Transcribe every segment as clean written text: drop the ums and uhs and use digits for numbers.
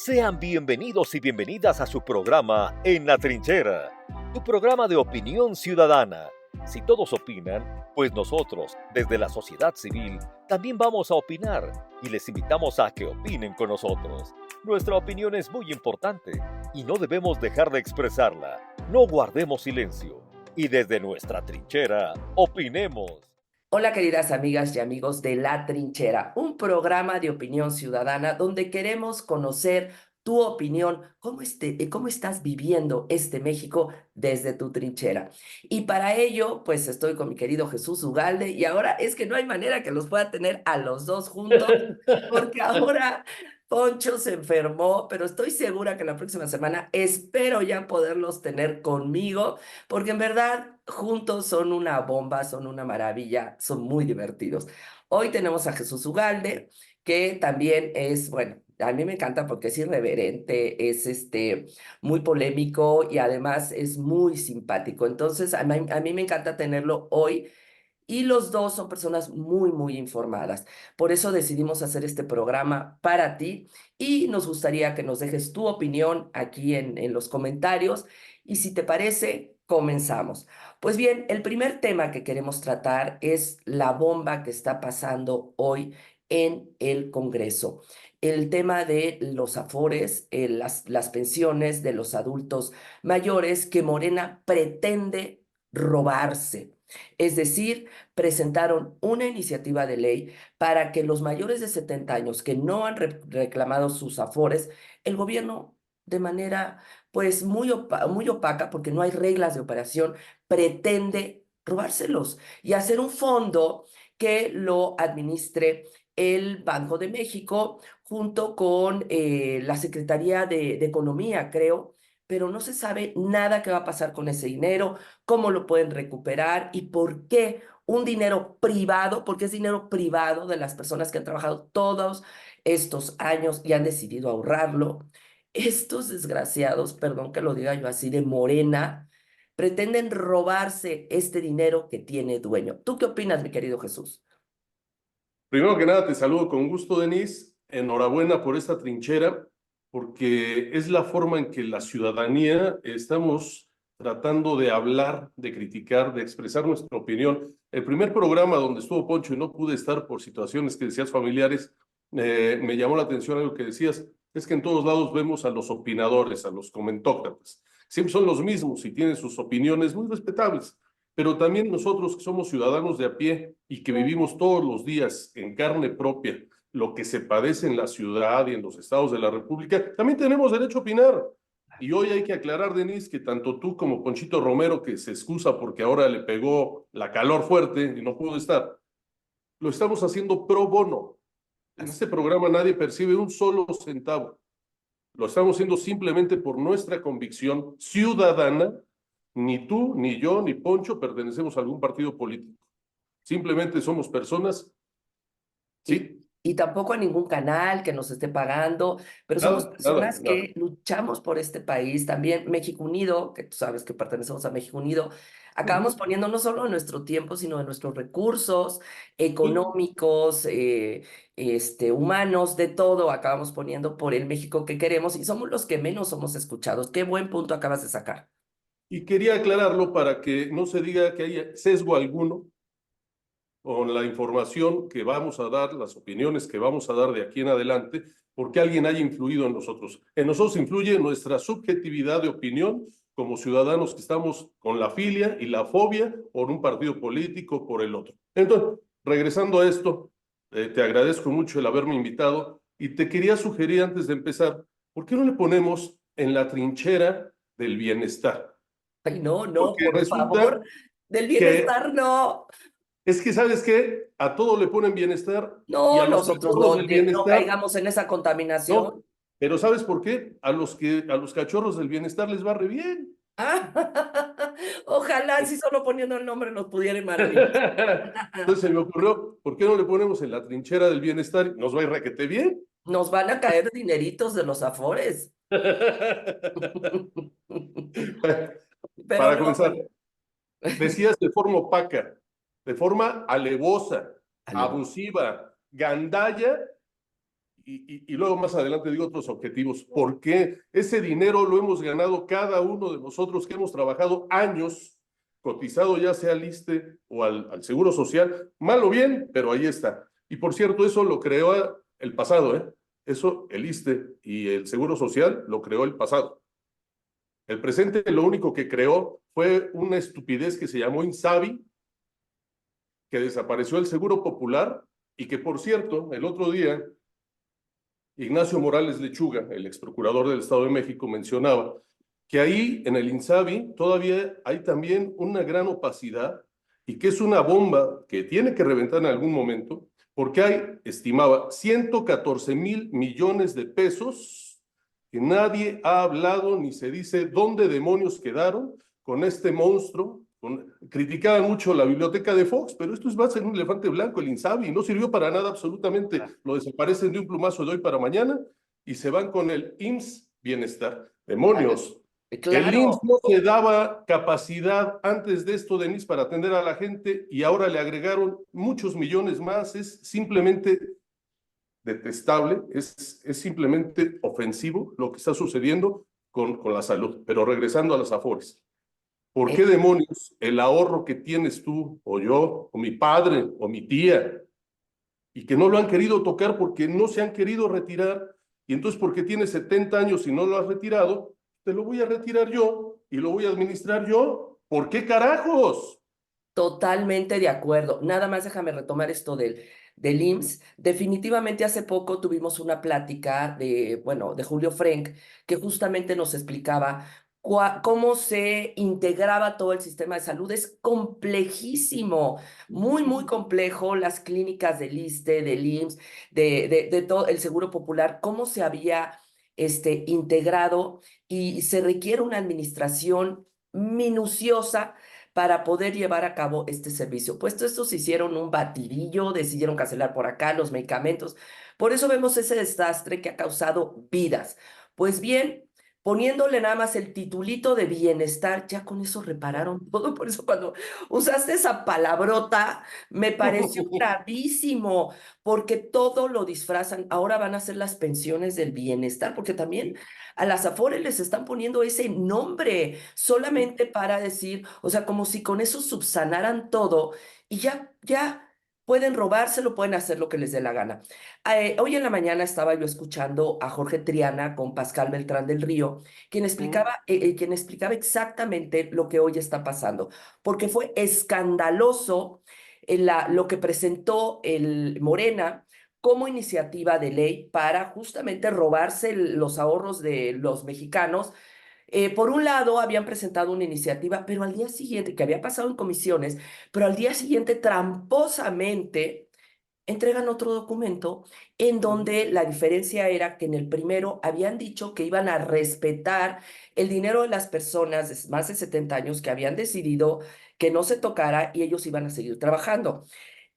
Sean bienvenidos y bienvenidas a su programa En la Trinchera, tu programa de opinión ciudadana. Si todos opinan, pues nosotros, desde la sociedad civil, también vamos a opinar y les invitamos a que opinen con nosotros. Nuestra opinión es muy importante y no debemos dejar de expresarla. No guardemos silencio y desde nuestra trinchera, opinemos. Hola queridas amigas y amigos de La Trinchera, un programa de opinión ciudadana donde queremos conocer tu opinión, cómo estás viviendo este México desde tu trinchera. Y para ello, pues estoy con mi querido Jesús Ugalde y ahora es que no hay manera que los pueda tener a los dos juntos, porque ahora Poncho se enfermó, pero estoy segura que la próxima semana espero ya poderlos tener conmigo porque en verdad juntos son una bomba, son una maravilla, son muy divertidos. Hoy tenemos a Jesús Ugalde, que también es, bueno, a mí me encanta porque es irreverente, es muy polémico y además es muy simpático. Entonces, a mí me encanta tenerlo hoy y los dos son personas muy, muy informadas. Por eso decidimos hacer este programa para ti y nos gustaría que nos dejes tu opinión aquí en los comentarios. Y si te parece, comenzamos. Pues bien, el primer tema que queremos tratar es la bomba que está pasando hoy en el Congreso. El tema de los afores, las pensiones de los adultos mayores que Morena pretende robarse. Es decir, presentaron una iniciativa de ley para que los mayores de 70 años que no han reclamado sus afores, el gobierno de manera pues muy opaca, porque no hay reglas de operación, pretende robárselos y hacer un fondo que lo administre el Banco de México junto con la Secretaría de Economía, creo, pero no se sabe nada que va a pasar con ese dinero, cómo lo pueden recuperar y por qué un dinero privado, porque es dinero privado de las personas que han trabajado todos estos años y han decidido ahorrarlo. Estos desgraciados, perdón que lo diga yo así, de Morena, pretenden robarse este dinero que tiene dueño. ¿Tú qué opinas, mi querido Jesús? Primero que nada, te saludo con gusto, Denise. Enhorabuena por esta trinchera, porque es la forma en que la ciudadanía estamos tratando de hablar, de criticar, de expresar nuestra opinión. El primer programa donde estuvo Poncho y no pude estar por situaciones que decías familiares, me llamó la atención algo que decías, es que en todos lados vemos a los opinadores, a los comentócratas. Siempre son los mismos y tienen sus opiniones muy respetables, pero también nosotros que somos ciudadanos de a pie y que vivimos todos los días en carne propia lo que se padece en la ciudad y en los estados de la República, también tenemos derecho a opinar. Y hoy hay que aclarar, Denise, que tanto tú como Ponchito Romero, que se excusa porque ahora le pegó la calor fuerte y no pudo estar, lo estamos haciendo pro bono. En este programa nadie percibe un solo centavo. Lo estamos haciendo simplemente por nuestra convicción ciudadana. Ni tú, ni yo, ni Poncho pertenecemos a algún partido político. Simplemente somos personas, Y, ¿sí? y tampoco a ningún canal que nos esté pagando, pero somos Nada, nada, personas nada. que luchamos por este país. También México Unido, que tú sabes que pertenecemos a México Unido, acabamos poniendo no solo de nuestro tiempo, sino de nuestros recursos económicos, humanos, de todo, acabamos poniendo por el México que queremos y somos los que menos somos escuchados. Qué buen punto acabas de sacar. Y quería aclararlo para que no se diga que haya sesgo alguno con la información que vamos a dar, las opiniones que vamos a dar de aquí en adelante, porque alguien haya influido en nosotros. En nosotros influye nuestra subjetividad de opinión como ciudadanos que estamos con la filia y la fobia por un partido político, por el otro. Entonces, regresando a esto, te agradezco mucho el haberme invitado y te quería sugerir antes de empezar, ¿por qué no le ponemos en la trinchera del bienestar? Ay, no, no, Porque por favor, resulta del que bienestar no. es que, ¿sabes qué? A todo le ponen bienestar y No, a los nosotros cachorros no, del no bienestar, caigamos en esa contaminación. no. Pero ¿sabes por qué? A los cachorros del bienestar les va re bien. Ah, ojalá si solo poniendo el nombre nos pudiera ir maravilloso. Entonces se me ocurrió, ¿por qué no le ponemos en la trinchera del bienestar? Nos va a ir requete bien. Nos van a caer dineritos de los afores. Pero Para no, comenzar, bueno, decías de forma opaca, de forma alevosa, alevo. abusiva, gandalla y luego más adelante digo otros objetivos. ¿Por qué? Ese dinero lo hemos ganado cada uno de nosotros que hemos trabajado años, cotizado ya sea al ISSSTE o al Seguro Social, mal o bien, pero ahí está. Y por cierto, eso lo creó el pasado, ¿eh? Eso, el ISSSTE y el Seguro Social lo creó el pasado. El presente lo único que creó fue una estupidez que se llamó INSABI, que desapareció el Seguro Popular y que, por cierto, el otro día, Ignacio Morales Lechuga, el ex procurador del Estado de México, mencionaba que ahí en el INSABI todavía hay también una gran opacidad y que es una bomba que tiene que reventar en algún momento, porque hay, estimaba, 114,000 millones de pesos que nadie ha hablado ni se dice dónde demonios quedaron con este monstruo. Criticaban mucho la biblioteca de Fox, pero esto es más en un elefante blanco, el INSABI, no sirvió para nada absolutamente. Lo desaparecen de un plumazo de hoy para mañana y se van con el IMSS Bienestar. Demonios. El IMSS Claro, no se daba capacidad antes de esto, Denise, para atender a la gente y ahora le agregaron muchos millones más. Es simplemente detestable, es simplemente ofensivo lo que está sucediendo con la salud. Pero regresando a las Afores. ¿Por eh, qué demonios el ahorro que tienes tú, o yo, o mi padre, o mi tía, y que no lo han querido tocar porque no se han querido retirar, y entonces porque tienes 70 años y no lo has retirado, te lo voy a retirar yo y lo voy a administrar yo? ¿Por qué carajos? totalmente de acuerdo. Nada más déjame retomar esto del IMSS. Definitivamente hace poco tuvimos una plática bueno, de Julio Frenk, que justamente nos explicaba cómo se integraba todo el sistema de salud. Es complejísimo, muy, muy complejo. Las clínicas del ISSSTE, del IMSS, de todo el Seguro Popular, cómo se había integrado y se requiere una administración minuciosa para poder llevar a cabo este servicio. Puesto estos hicieron un batidillo, decidieron cancelar por acá los medicamentos. Por eso vemos ese desastre que ha causado vidas. Pues bien, poniéndole nada más el titulito de bienestar, ya con eso repararon todo. Por eso cuando usaste esa palabrota, me pareció gravísimo, porque todo lo disfrazan. Ahora van a ser las pensiones del bienestar, porque también a las Afores les están poniendo ese nombre solamente para decir, o sea, como si con eso subsanaran todo y ya pueden robárselo, pueden hacer lo que les dé la gana. Hoy en la mañana estaba yo escuchando a Jorge Triana con Pascal Beltrán del Río, quien explicaba exactamente lo que hoy está pasando, porque fue escandaloso lo que presentó el Morena como iniciativa de ley para justamente robarse los ahorros de los mexicanos. Por un lado, habían presentado una iniciativa, pero al día siguiente, que había pasado en comisiones, pero al día siguiente, tramposamente, entregan otro documento en donde la diferencia era que en el primero habían dicho que iban a respetar el dinero de las personas de más de 70 años que habían decidido que no se tocara y ellos iban a seguir trabajando.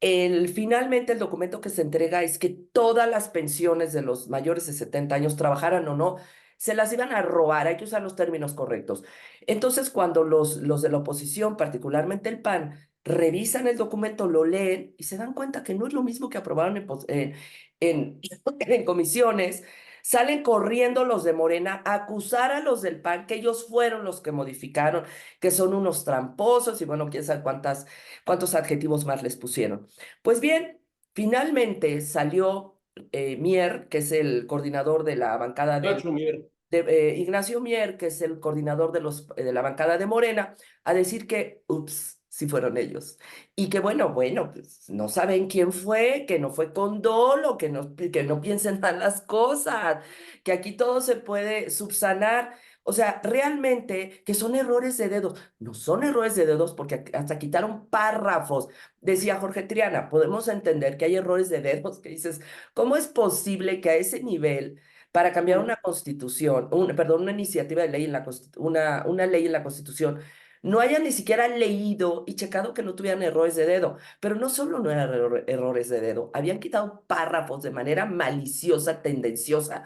Finalmente, el documento que se entrega es que todas las pensiones de los mayores de 70 años, trabajaran o no, se las iban a robar. Hay que usar los términos correctos. Entonces, cuando los de la oposición, particularmente el PAN, revisan el documento, lo leen y se dan cuenta que no es lo mismo que aprobaron en, en comisiones, salen corriendo los de Morena a acusar a los del PAN que ellos fueron los que modificaron, que son unos tramposos y bueno, quién sabe cuántos adjetivos más les pusieron. Pues bien, finalmente salió Mier, que es el coordinador de la bancada Nacho Mier. Ignacio Mier, que es el coordinador de la bancada de Morena, a decir que, ups, sí fueron ellos. Y que bueno, pues no saben quién fue, que no fue con dolo, que no piensen mal las cosas, que aquí todo se puede subsanar. O sea, realmente que son errores de dedos. No son errores de dedos porque hasta quitaron párrafos. Decía Jorge Triana, podemos entender que hay errores de dedos que dices, ¿cómo es posible que a ese nivel para cambiar una constitución, perdón, una iniciativa de ley una ley en la constitución, no hayan ni siquiera leído y checado que no tuvieran errores de dedo? Pero no solo no eran errores de dedo, habían quitado párrafos de manera maliciosa, tendenciosa,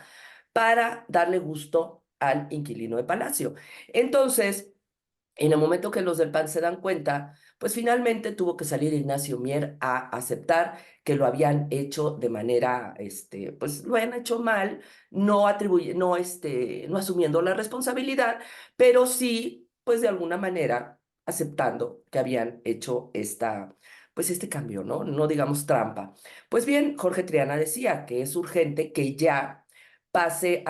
para darle gusto al inquilino de Palacio. Entonces, En el momento que los del PAN se dan cuenta, pues finalmente tuvo que salir Ignacio Mier a aceptar que lo habían hecho de manera, pues lo han hecho mal, no asumiendo la responsabilidad, pero sí, pues de alguna manera aceptando que habían hecho pues este cambio, ¿no? No digamos trampa. Pues bien, Jorge Triana decía que es urgente que ya pase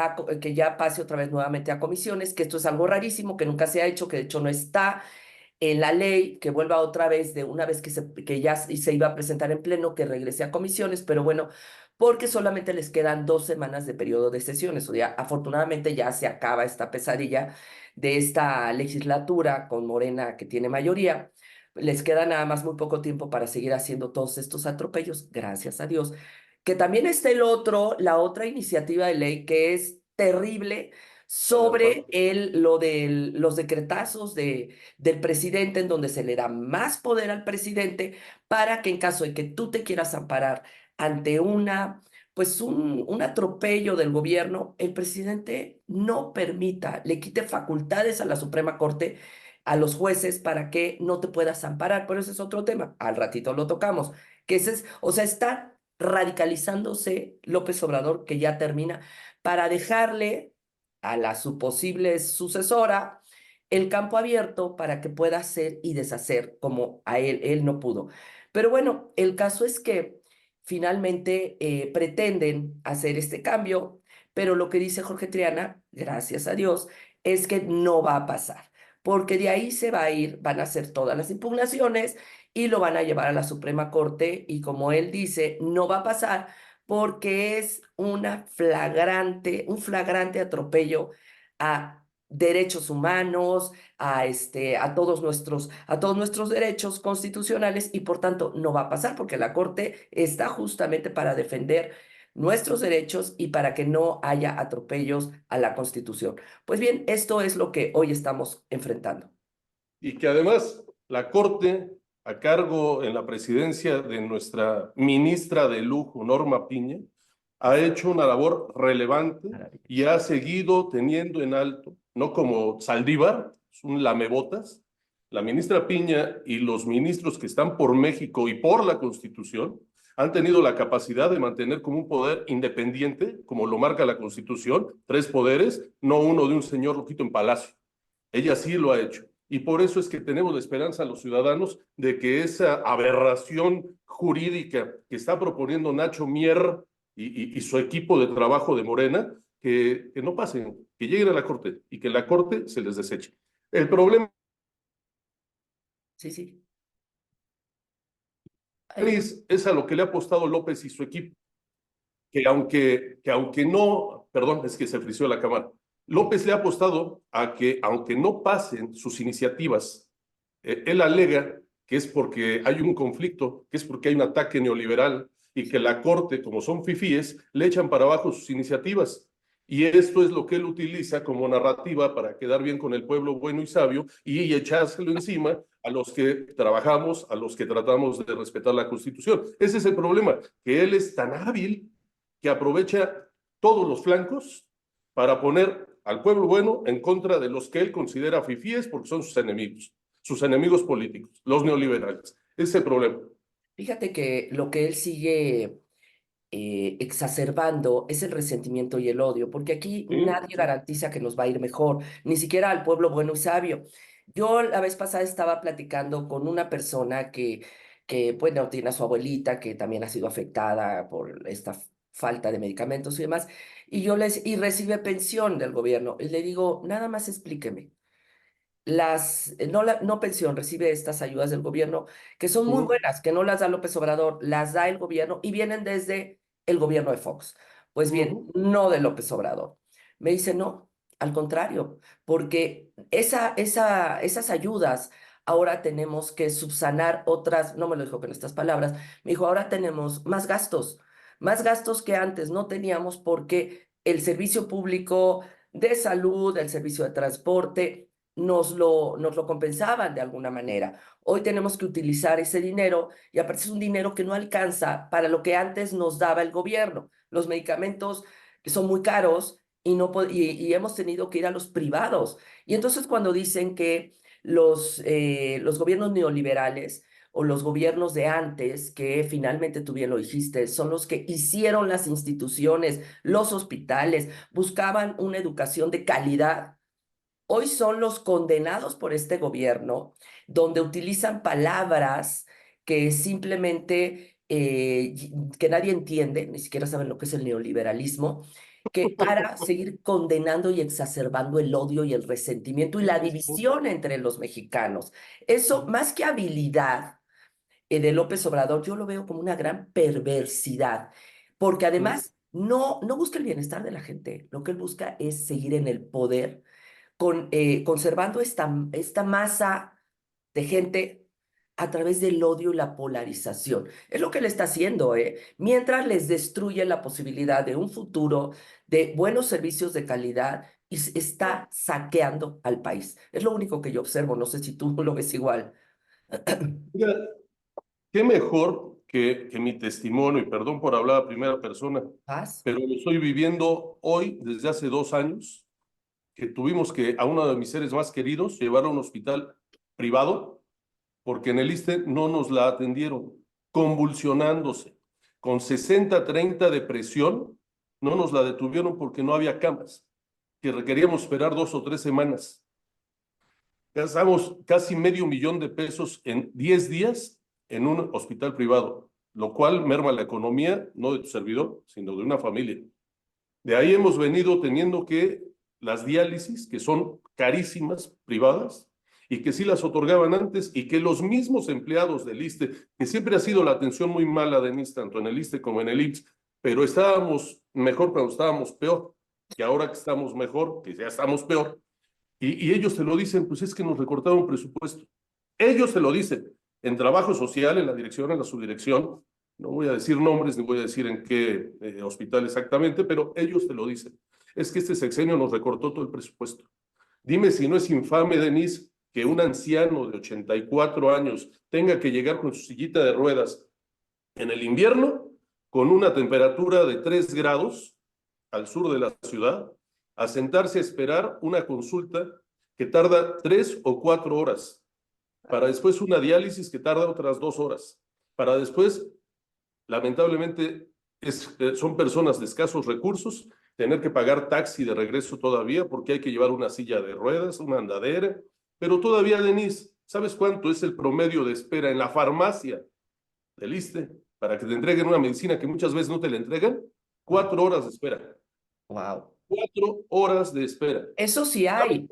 otra vez nuevamente a comisiones, que esto es algo rarísimo, que nunca se ha hecho, que de hecho no está en la ley, que vuelva otra vez de una vez que ya se iba a presentar en pleno, que regrese a comisiones, pero bueno, porque solamente les quedan 2 semanas de periodo de sesiones. O sea, afortunadamente ya se acaba esta pesadilla de esta legislatura con Morena que tiene mayoría. Les queda nada más muy poco tiempo para seguir haciendo todos estos atropellos, gracias a Dios. Que también está la otra iniciativa de ley que es terrible sobre los decretazos del presidente, en donde se le da más poder al presidente para que en caso de que tú te quieras amparar ante pues un atropello del gobierno, el presidente no permita, le quite facultades a la Suprema Corte, a los jueces, para que no te puedas amparar. Pero ese es otro tema, al ratito lo tocamos, que o sea, está radicalizándose López Obrador, que ya termina, para dejarle a su posible sucesora el campo abierto para que pueda hacer y deshacer como él no pudo. Pero bueno, el caso es que finalmente pretenden hacer este cambio, pero lo que dice Jorge Triana, gracias a Dios, es que no va a pasar, porque de ahí se va a ir, van a hacer todas las impugnaciones y lo van a llevar a la Suprema Corte, y como él dice, no va a pasar porque es un flagrante atropello a derechos humanos, a todos nuestros derechos constitucionales, y por tanto no va a pasar porque la Corte está justamente para defender nuestros derechos y para que no haya atropellos a la Constitución. Pues bien, esto es lo que hoy estamos enfrentando. Y que además la Corte, a cargo en la presidencia de nuestra ministra de lujo, Norma Piña, ha hecho una labor relevante y ha seguido teniendo en alto, no como Saldívar, es un lamebotas, la ministra Piña y los ministros que están por México y por la Constitución han tenido la capacidad de mantener como un poder independiente, como lo marca la Constitución, 3 poderes, no uno de un señor loquito en palacio. Ella sí lo ha hecho. Y por eso es que tenemos la esperanza a los ciudadanos de que esa aberración jurídica que está proponiendo Nacho Mier y su equipo de trabajo de Morena, que no pasen, que lleguen a la Corte y que la Corte se les deseche. El problema Sí, sí. es a lo que le ha apostado López y su equipo, que aunque no, perdón, es que se frició la cámara, López le ha apostado a que aunque no pasen sus iniciativas, él alega que es porque hay un conflicto, que es porque hay un ataque neoliberal y que la Corte, como son fifíes, le echan para abajo sus iniciativas. Y esto es lo que él utiliza como narrativa para quedar bien con el pueblo bueno y sabio y echárselo encima a los que trabajamos, a los que tratamos de respetar la Constitución. Ese es el problema, que él es tan hábil que aprovecha todos los flancos para poner al pueblo bueno en contra de los que él considera fifíes porque son sus enemigos políticos, los neoliberales. Ese es el problema. Fíjate que lo que él sigue exacerbando es el resentimiento y el odio, porque aquí Sí, nadie sí. garantiza que nos va a ir mejor, ni siquiera al pueblo bueno y sabio. Yo la vez pasada estaba platicando con una persona bueno, tiene a su abuelita que también ha sido afectada por esta falta de medicamentos y demás, y recibe pensión del gobierno. Y le digo, nada más explíqueme. No pensión, recibe estas ayudas del gobierno que son muy buenas, que no las da López Obrador, las da el gobierno y vienen desde el gobierno de Fox. Pues bien, no de López Obrador. Me dice, no, al contrario, porque esas ayudas ahora tenemos que subsanar otras, no me lo dijo con estas palabras, me dijo, ahora tenemos más gastos que antes no teníamos, porque el servicio público de salud, el servicio de transporte, nos lo compensaban de alguna manera. Hoy tenemos que utilizar ese dinero, y aparte es un dinero que no alcanza para lo que antes nos daba el gobierno. Los medicamentos son muy caros y hemos tenido que ir a los privados. Y entonces cuando dicen que los gobiernos neoliberales o los gobiernos de antes, que finalmente tú bien lo dijiste, son los que hicieron las instituciones, los hospitales, buscaban una educación de calidad. Hoy son los condenados por este gobierno, donde utilizan palabras que simplemente que nadie entiende, ni siquiera saben lo que es el neoliberalismo, que para seguir condenando y exacerbando el odio y el resentimiento y la división entre los mexicanos. Eso, más que habilidad de López Obrador, yo lo veo como una gran perversidad, porque además no busca el bienestar de la gente, lo que él busca es seguir en el poder conservando esta masa de gente a través del odio y la polarización. Es lo que le está haciendo, mientras les destruye la posibilidad de un futuro, de buenos servicios de calidad y está saqueando al país. Es lo único que yo observo, no sé si tú lo ves igual. Mira, qué mejor que mi testimonio, y perdón por hablar a primera persona, ¿Paz? pero lo estoy viviendo hoy desde hace 2 años, que tuvimos que a uno de mis seres más queridos llevar a un hospital privado porque en el ISSSTE no nos la atendieron, convulsionándose, con 60-30 de presión, no nos la detuvieron porque no había camas, que requeríamos esperar 2 o 3 semanas. Gastamos casi $500,000 en 10 días en un hospital privado, lo cual merma la economía, no de tu servidor, sino de una familia. De ahí hemos venido teniendo que las diálisis, que son carísimas, privadas, y que sí las otorgaban antes, y que los mismos empleados del ISSSTE, que siempre ha sido la atención muy mala de Denise, tanto en el ISSSTE como en el IMSS, pero estábamos mejor cuando estábamos peor, que ahora que estamos mejor, que ya estamos peor, y ellos te lo dicen, pues es que nos recortaron presupuesto. Ellos te lo dicen, en trabajo social, en la dirección, en la subdirección, no voy a decir nombres ni voy a decir en qué hospital exactamente, pero ellos te lo dicen. Es que este sexenio nos recortó todo el presupuesto. Dime si no es infame, Denise, que un anciano de 84 años tenga que llegar con su sillita de ruedas en el invierno, con una temperatura de 3 grados al sur de la ciudad, a sentarse a esperar una consulta que tarda 3 o 4 horas, para después una diálisis que tarda otras 2 horas, para después, lamentablemente, son personas de escasos recursos, tener que pagar taxi de regreso todavía porque hay que llevar una silla de ruedas, una andadera, pero todavía, Denise, ¿sabes cuánto es el promedio de espera en la farmacia del ISSSTE para que te entreguen una medicina que muchas veces no te la entregan? 4 horas de espera. Wow. 4 horas de espera. Eso sí ¿Sabes? hay,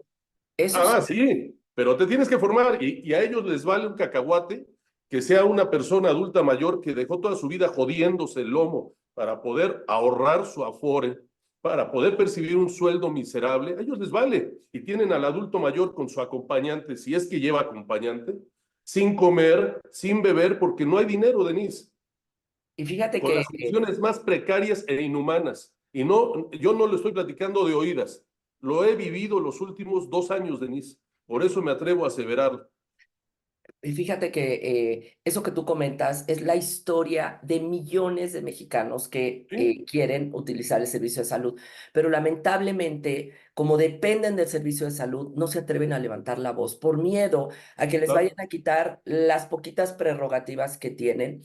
eso sí. Ah, sí, pero te tienes que formar y a ellos les vale un cacahuate que sea una persona adulta mayor que dejó toda su vida jodiéndose el lomo para poder ahorrar su afore, para poder percibir un sueldo miserable. A ellos les vale y tienen al adulto mayor con su acompañante, si es que lleva acompañante, sin comer, sin beber, porque no hay dinero, Denise, Y fíjate con que las condiciones más precarias e inhumanas. Y no, yo no lo estoy platicando de oídas, lo he vivido los últimos 2 años, Denise. Por eso me atrevo a aseverarlo. Y fíjate que eso que tú comentas es la historia de millones de mexicanos que ¿Sí? quieren utilizar el servicio de salud, pero lamentablemente, como dependen del servicio de salud, no se atreven a levantar la voz por miedo a que les vayan Claro. a quitar las poquitas prerrogativas que tienen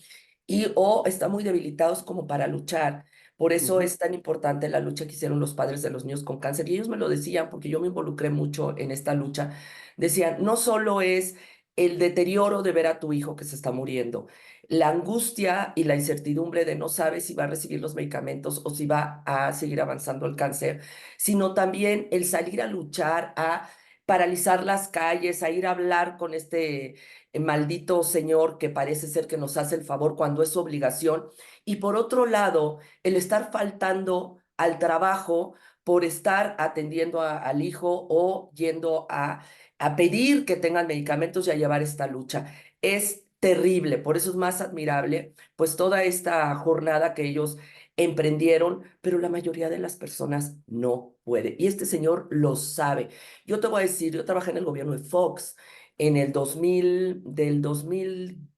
y o están muy debilitados como para luchar. Por eso Ujú. es tan importante la lucha que hicieron los padres de los niños con cáncer. Y ellos me lo decían porque yo me involucré mucho en esta lucha. Decían, no solo es el deterioro de ver a tu hijo que se está muriendo, la angustia y la incertidumbre de no sabes si va a recibir los medicamentos o si va a seguir avanzando el cáncer, sino también el salir a luchar, a paralizar las calles, a ir a hablar con este maldito señor que parece ser que nos hace el favor cuando es su obligación. Y por otro lado, el estar faltando al trabajo por estar atendiendo al hijo o yendo a pedir que tengan medicamentos y a llevar esta lucha. Es terrible, por eso es más admirable, pues toda esta jornada que ellos emprendieron, pero la mayoría de las personas no puede. Y este señor lo sabe. Yo te voy a decir, yo trabajé en el gobierno de Fox en el 2000, del 2000,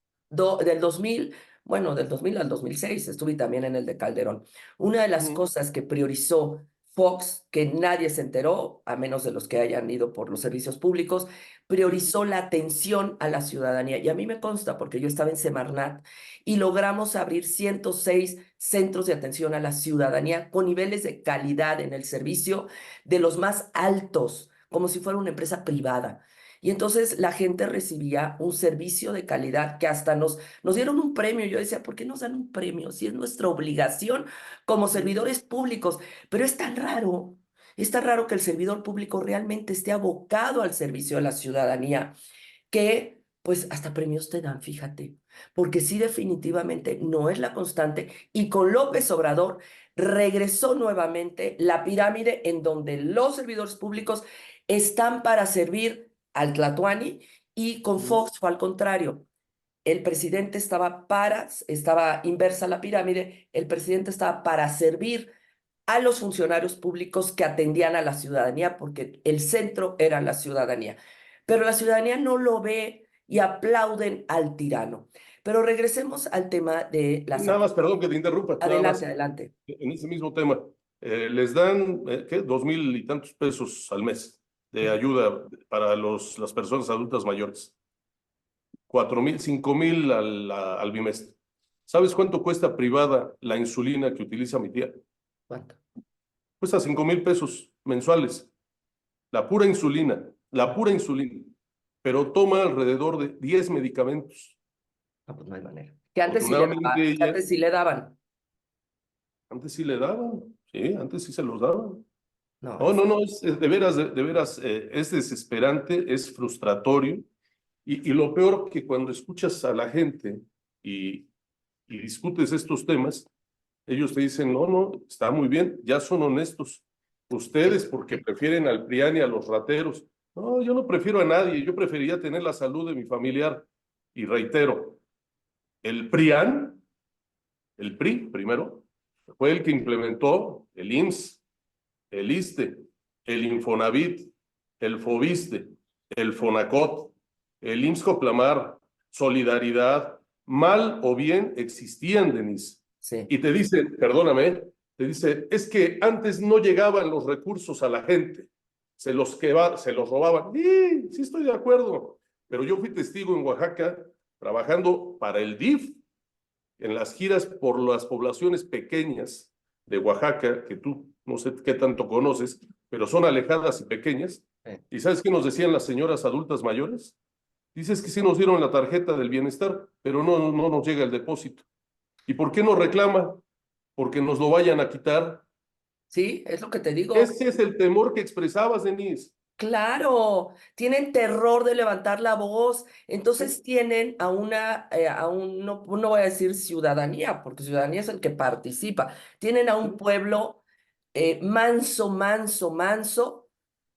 bueno, del 2000 al 2006, estuve también en el de Calderón. Una de las Ujú. cosas que priorizó Fox, que nadie se enteró, a menos de los que hayan ido por los servicios públicos, priorizó la atención a la ciudadanía. Y a mí me consta, porque yo estaba en Semarnat, y logramos abrir 106 centros de atención a la ciudadanía con niveles de calidad en el servicio de los más altos, como si fuera una empresa privada. Y entonces la gente recibía un servicio de calidad que hasta nos dieron un premio. Yo decía, ¿por qué nos dan un premio? Si es nuestra obligación como servidores públicos. Pero es tan raro que el servidor público realmente esté abocado al servicio de la ciudadanía, que pues hasta premios te dan, fíjate, porque sí definitivamente no es la constante. Y con López Obrador regresó nuevamente la pirámide en donde los servidores públicos están para servir al Tlatuani, y con Fox fue al contrario. El presidente estaba inversa la pirámide, el presidente estaba para servir a los funcionarios públicos que atendían a la ciudadanía, porque el centro era la ciudadanía. Pero la ciudadanía no lo ve y aplauden al tirano. Pero regresemos al tema de las... Nada más, perdón que te interrumpa, nada Adelante, más. adelante. En ese mismo tema, les dan, ¿qué? 2,000 y tantos pesos al mes de ayuda para las personas adultas mayores. 4,000, 5,000 al bimestre. ¿Sabes cuánto cuesta privada la insulina que utiliza mi tía? ¿Cuánto? Cuesta 5,000 pesos mensuales. La pura insulina. Pero toma alrededor de 10 medicamentos. No, pues no hay manera. Que antes sí le daban, Afortunadamente que ella, antes sí le daban. antes sí le daban, sí, antes sí se los daban. No, No, no, no, es de veras, es desesperante, es frustratorio. Y lo peor que cuando escuchas a la gente y, y discutes estos temas, ellos te dicen, no, no, está muy bien, ya son honestos. Ustedes porque prefieren al PRIAN y a los rateros. No, yo no prefiero a nadie, yo preferiría tener la salud de mi familiar. Y reitero, el PRIAN, el PRI primero, fue el que implementó el IMSS, el ISSSTE, el Infonavit, el FOBISTE, el FONACOT, el IMSS Coplamar, Solidaridad, mal o bien existían, Denise. sí. Y te dice, perdóname, te dice, es que antes no llegaban los recursos a la gente, se los robaban. Sí, sí estoy de acuerdo, pero yo fui testigo en Oaxaca trabajando para el DIF en las giras por las poblaciones pequeñas de Oaxaca, que tú no sé qué tanto conoces, pero son alejadas y pequeñas. ¿Y sabes qué nos decían las señoras adultas mayores? Dices que sí nos dieron la tarjeta del bienestar, pero no nos llega el depósito. ¿Y por qué no reclama? Porque nos lo vayan a quitar. Sí, es lo que te digo. Ese es el temor que expresabas, Denise. Claro, tienen terror de levantar la voz, entonces Sí, tienen no voy a decir ciudadanía, porque ciudadanía es el que participa, tienen a un sí, pueblo manso, manso, manso,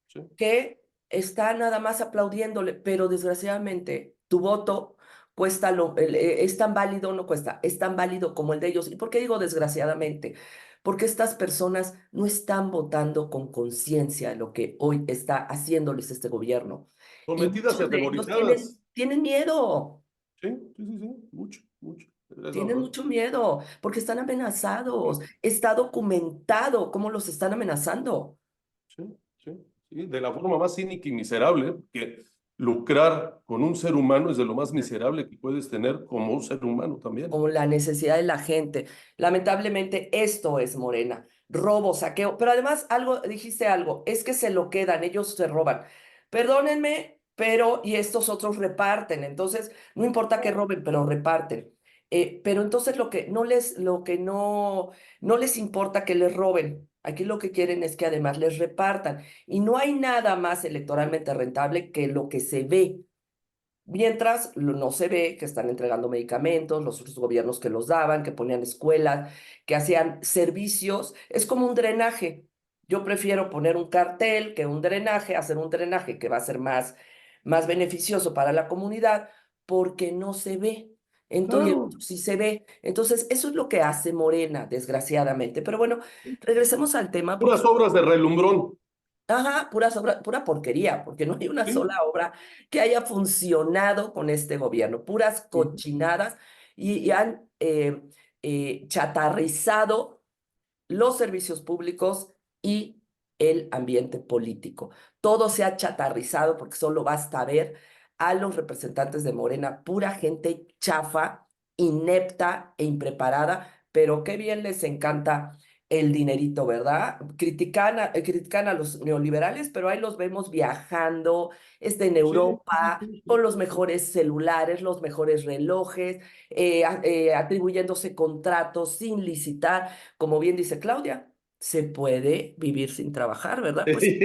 sí. que está nada más aplaudiéndole, pero desgraciadamente tu voto es tan válido, no cuesta, es tan válido como el de ellos. ¿Y por qué digo desgraciadamente? Porque estas personas no están votando con conciencia de lo que hoy está haciéndoles este gobierno. Y Sometidas y muchos de ellos atemorizadas. tienen miedo. Sí, sí, sí, sí, mucho, mucho. Es la Tienen verdad. mucho miedo porque están amenazados. Está documentado cómo los están amenazando. Sí, sí, sí, de la forma más cínica y miserable, que lucrar con un ser humano es de lo más miserable que puedes tener como un ser humano también. Como la necesidad de la gente. Lamentablemente, esto es Morena. Robo, saqueo. Pero además, dijiste algo, es que se lo quedan, ellos se roban. Perdónenme, pero, y estos otros reparten. Entonces, no importa que roben, pero reparten. Pero entonces lo que no les importa que les roben. Aquí lo que quieren es que además les repartan. Y no hay nada más electoralmente rentable que lo que se ve. Mientras no se ve que están entregando medicamentos, los otros gobiernos que los daban, que ponían escuelas, que hacían servicios, es como un drenaje. Yo prefiero poner un cartel que un drenaje, hacer un drenaje que va a ser más beneficioso para la comunidad, porque no se ve. Entonces, y el Claro, otro sí se ve. Entonces, eso es lo que hace Morena, desgraciadamente. Pero bueno, regresemos al tema, porque puras obras de relumbrón. ajá, pura porquería, porque no hay una Sí, sola obra que haya funcionado con este gobierno, puras ujú, cochinadas, y han chatarrizado los servicios públicos y el ambiente político. Todo se ha chatarrizado porque solo basta ver a los representantes de Morena, pura gente chafa, inepta e impreparada, pero qué bien les encanta el dinerito, ¿verdad? Critican a los neoliberales, pero ahí los vemos viajando, en Sí, Europa, con los mejores celulares, los mejores relojes, atribuyéndose contratos sin licitar. Como bien dice Claudia, se puede vivir sin trabajar, ¿verdad? Pues si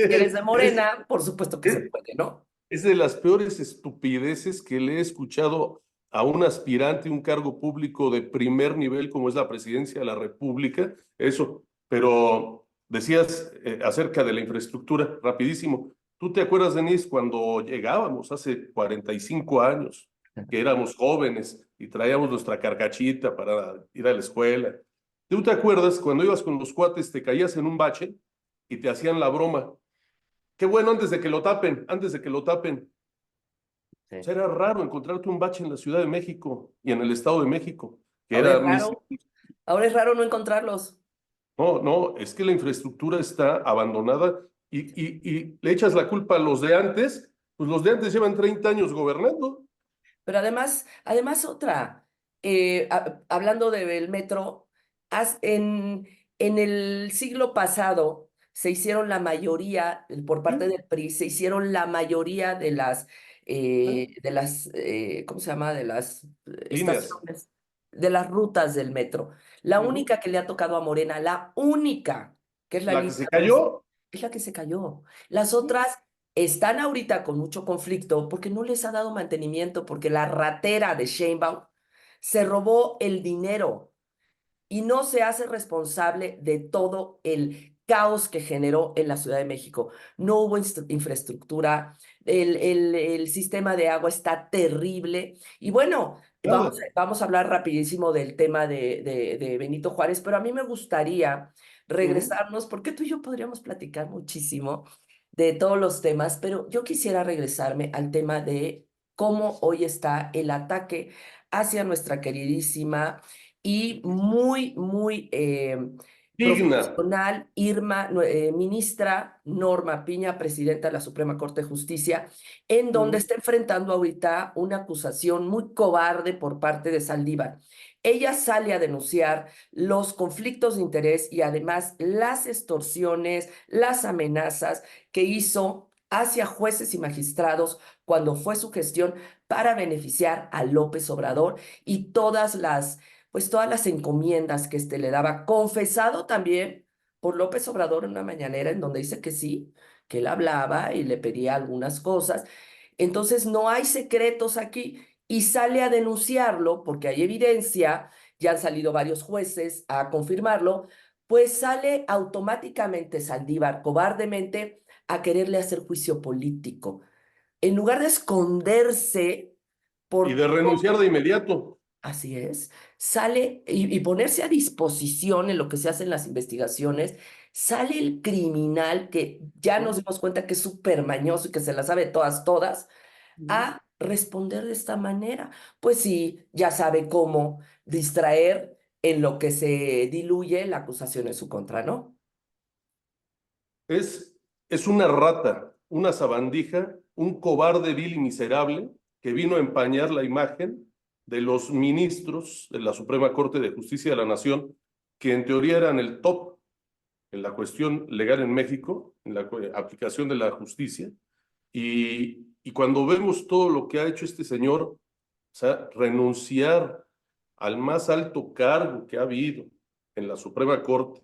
eres de Es, Morena, por supuesto que se es, puede, ¿no? es de las peores estupideces que le he escuchado a un aspirante a un cargo público de primer nivel como es la presidencia de la República. Eso, pero decías acerca de la infraestructura, rapidísimo. ¿Tú te acuerdas, Denise, cuando llegábamos hace 45 años, que éramos jóvenes y traíamos nuestra carcachita para ir a la escuela? ¿Tú te acuerdas cuando ibas con los cuates, te caías en un bache y te hacían la broma? Qué bueno antes de que lo tapen, antes de que lo tapen. O Sí. sea, era raro encontrarte un bache en la Ciudad de México y en el Estado de México, que Ahora era es raro, ahora es raro no encontrarlos. No, no, es que la infraestructura está abandonada y le echas la culpa a los de antes, pues los de antes llevan 30 años gobernando. Pero además otra, hablando del metro, en el siglo pasado se hicieron la mayoría, por parte Sí, del PRI, se hicieron la mayoría ¿cómo se llama? De las líneas. estaciones, de las rutas del metro. La Ujú. única que le ha tocado a Morena, la única, que es la La que línea se 2, cayó. es la que se cayó. Las otras están ahorita con mucho conflicto porque no les ha dado mantenimiento, porque la ratera de Sheinbaum se robó el dinero y no se hace responsable de todo el caos que generó en la Ciudad de México. No hubo infraestructura, el sistema de agua está terrible. Y bueno, Nada. vamos a hablar rapidísimo del tema de Benito Juárez, pero a mí me gustaría Ujú. regresarnos, porque tú y yo podríamos platicar muchísimo de todos los temas, pero yo quisiera regresarme al tema de cómo hoy está el ataque hacia nuestra queridísima y muy Digna. profesional ministra Norma Piña, presidenta de la Suprema Corte de Justicia, en donde Ujú. está enfrentando ahorita una acusación muy cobarde por parte de Saldívar. Ella sale a denunciar los conflictos de interés y además las extorsiones, las amenazas que hizo hacia jueces y magistrados cuando fue su gestión para beneficiar a López Obrador y todas las encomiendas que le daba, confesado también por López Obrador en una mañanera en donde dice que sí, que él hablaba y le pedía algunas cosas. Entonces no hay secretos aquí y sale a denunciarlo porque hay evidencia, ya han salido varios jueces a confirmarlo, pues sale automáticamente Saldívar, cobardemente, a quererle hacer juicio político. En lugar de esconderse Y por de renunciar de inmediato. Así es. Sale y ponerse a disposición en lo que se hacen las investigaciones. Sale el criminal que ya nos Ujú. dimos cuenta que es súper mañoso y que se la sabe todas, Ujú. a responder de esta manera. Pues sí, ya sabe cómo distraer en lo que se diluye la acusación en su contra, ¿no? Es, es una rata, una sabandija, un cobarde vil y miserable que vino a empañar la imagen de los ministros de la Suprema Corte de Justicia de la Nación, que en teoría eran el top en la cuestión legal en México, en la aplicación de la justicia. Y cuando vemos todo lo que ha hecho este señor, o sea, renunciar al más alto cargo que ha habido en la Suprema Corte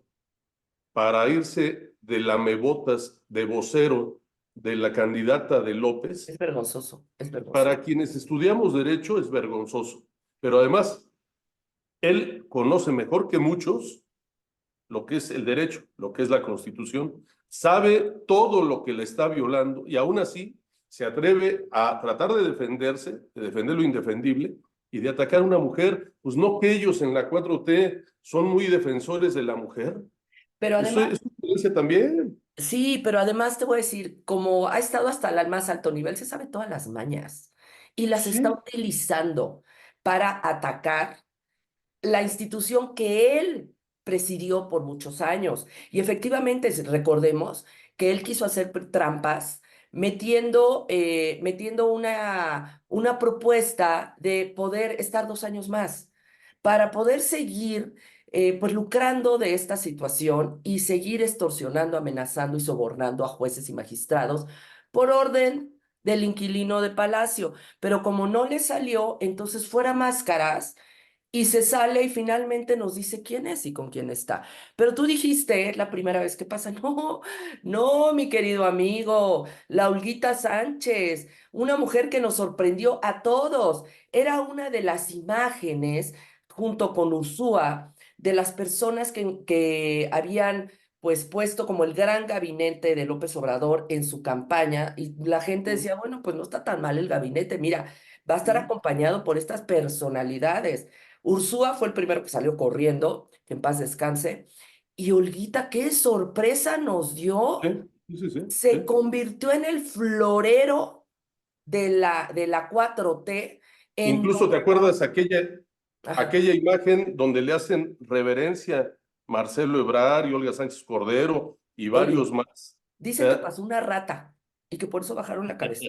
para irse de lamebotas de vocero de la candidata de Es López, vergonzoso, es vergonzoso. para quienes estudiamos derecho es vergonzoso. Pero además, él conoce mejor que muchos lo que es el derecho, lo que es la Constitución, sabe todo lo que le está violando y aún así se atreve a tratar de defenderse, de defender lo indefendible y de atacar a una mujer. Pues no que ellos en la 4T son muy defensores de la mujer. Pero Eso además, es violencia también. sí, pero además te voy a decir, como ha estado hasta el más alto nivel, se sabe todas las mañas y las está Sí, utilizando para atacar la institución que él presidió por muchos años. Y efectivamente, recordemos que él quiso hacer trampas metiendo una propuesta de poder estar 2 años más para poder seguir pues lucrando de esta situación y seguir extorsionando, amenazando y sobornando a jueces y magistrados por orden del inquilino de Palacio. Pero como no le salió, entonces fuera máscaras y se sale y finalmente nos dice quién es y con quién está. Pero tú dijiste la primera vez que pasa, no, no, mi querido amigo, la Olguita Sánchez, una mujer que nos sorprendió a todos. Era una de las imágenes, junto con Ursúa, de las personas que habían pues puesto como el gran gabinete de López Obrador en su campaña y la gente decía, bueno, pues no está tan mal el gabinete, mira, va a estar acompañado por estas personalidades. Ursúa fue el primero que salió corriendo, que en paz descanse. Y Olguita, qué sorpresa nos dio. Sí, sí, sí, sí, Se sí. convirtió en el florero de la 4T, en Incluso te donde... acuerdas Ajá. aquella imagen donde le hacen reverencia Marcelo Ebrard y Olga Sánchez Cordero y Oye, varios más. dicen que ¿Eh? pasó una rata y que por eso bajaron la cabeza.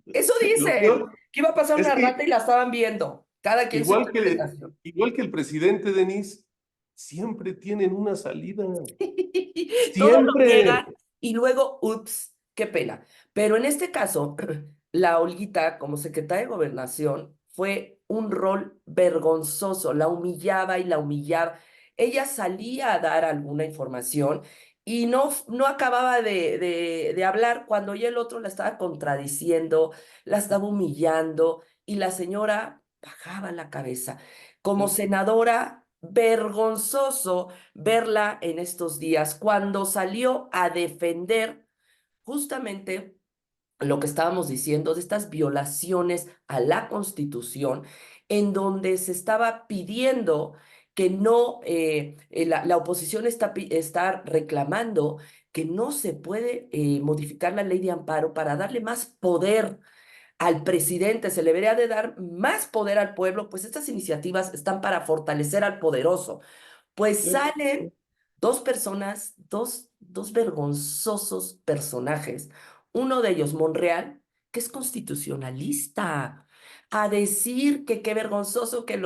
Eso Lo dicen, peor que iba a pasar es una rata que y la estaban viendo. Cada quien su igual que, interpretación. igual que el presidente Denis, siempre tienen una salida. Todo lo Siempre. niegan y luego, ups, qué pena. Pero en este caso, la Olguita, como secretaria de Gobernación, fue un rol vergonzoso. La humillaba y la humillaba. Ella salía a dar alguna información y no acababa de hablar cuando ya el otro la estaba contradiciendo, la estaba humillando y la señora bajaba la cabeza. Como senadora, vergonzoso verla en estos días cuando salió a defender justamente lo que estábamos diciendo de estas violaciones a la Constitución, en donde se estaba pidiendo que no, la oposición está reclamando que no se puede modificar la ley de amparo para darle más poder al presidente, se le debería de dar más poder al pueblo, pues estas iniciativas están para fortalecer al poderoso. Pues salen dos personas, dos vergonzosos personajes, uno de ellos, Monreal, que es constitucionalista, a decir que qué vergonzoso que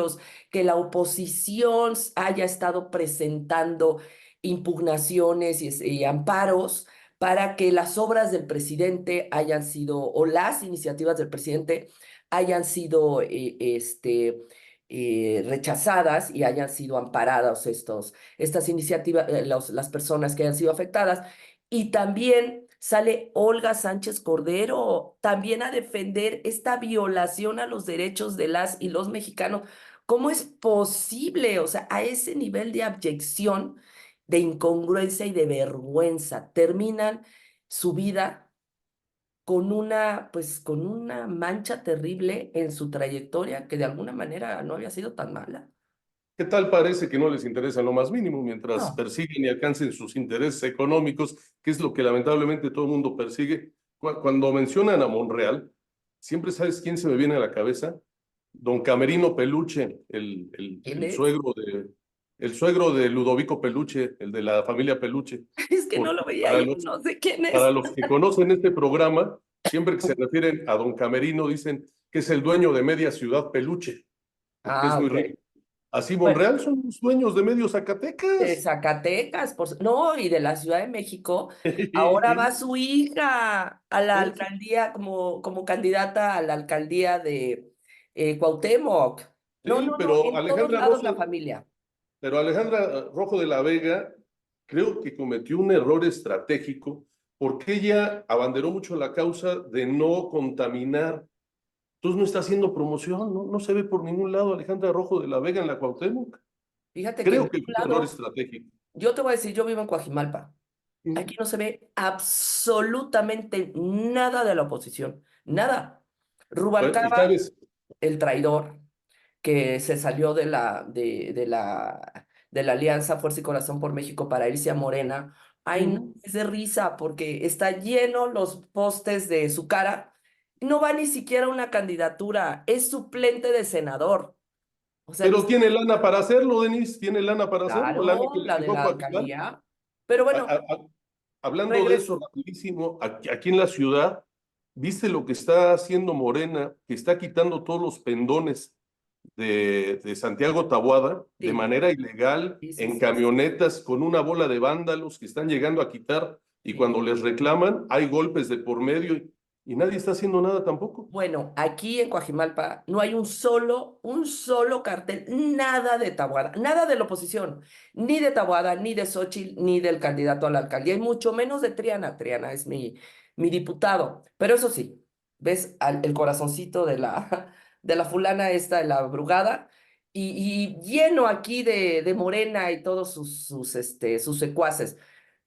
la oposición haya estado presentando impugnaciones y amparos para que las obras del presidente hayan sido, o las iniciativas del presidente hayan sido rechazadas y hayan sido amparadas estas iniciativas, las personas que hayan sido afectadas. Y también sale Olga Sánchez Cordero, también a defender esta violación a los derechos de las y los mexicanos. ¿Cómo es posible? O sea, a ese nivel de abyección, de incongruencia y de vergüenza, terminan su vida pues con una mancha terrible en su trayectoria que de alguna manera no había sido tan mala. ¿Qué tal parece que no les interesa lo más mínimo mientras No. persiguen y alcancen sus intereses económicos, que es lo que lamentablemente todo el mundo persigue? Cuando mencionan a Monreal, siempre sabes quién se me viene a la cabeza. Don Camerino Peluche, ¿Quién es? el suegro de Ludovico Peluche, el de la familia Peluche. Es que no Porque lo veía yo, no sé quién para es. los que conocen este programa, siempre que se refieren a Don Camerino, dicen que es el dueño de media ciudad Peluche, porque es Ah, muy ok. rico. Así Bueno, Monreal son los dueños de medio de Zacatecas. Zacatecas, no, y de la Ciudad de México. Ahora va su hija a la alcaldía como candidata a la alcaldía de Cuauhtémoc. No, Sí, no, no, en todos lados la familia. Pero Alejandra Rojo de la Vega creo que cometió un error estratégico porque ella abanderó mucho la causa de no contaminar. Entonces no está haciendo promoción, no se ve por ningún lado Alejandra Rojo de la Vega en la Cuauhtémoc. Fíjate que en Creo que ningún fue un error lado, estratégico. yo te voy a decir, yo vivo en Coajimalpa. Mm. Aquí no se ve absolutamente nada de la oposición, nada. Bueno, y Rubalcaba, sabes, el traidor, que se salió de la Alianza Fuerza y Corazón por México para irse a Morena. Ay, no, mm, es de risa porque está lleno los postes de su cara. No va ni siquiera a una candidatura, es suplente de senador. O sea, Pero tiene lana para hacerlo, Denise, tiene lana para hacerlo, lana claro, que le la de quitó la Coajimalpa. alcaldía. Pero A- bueno, a- a- Hablando de regres. eso rapidísimo, aquí en la ciudad, ¿viste lo que está haciendo Morena? Que está quitando todos los pendones de Santiago Taboada de Sí, manera ilegal sí, sí, en sí, camionetas con una bola de vándalos que están llegando a quitar y sí. cuando les reclaman hay golpes de por medio y nadie está haciendo nada tampoco. Bueno, aquí en Coajimalpa no hay un solo cartel, nada de Taboada, nada de la oposición, ni de Taboada, ni de Xóchitl, ni del candidato a la alcaldía, y mucho menos de Triana. Triana es mi diputado. Pero eso sí, ves el corazoncito de de la fulana esta, de la Brugada, y lleno aquí de Morena y todos sus secuaces.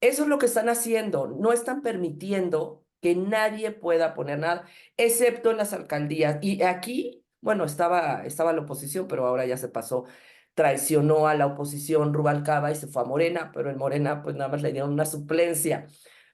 Eso es lo que están haciendo, no están permitiendo que nadie pueda poner nada excepto en las alcaldías. Y aquí, bueno, estaba la oposición, pero ahora ya se pasó. Traicionó a la oposición Rubalcaba y se fue a Morena, pero en Morena pues nada más le dieron una suplencia.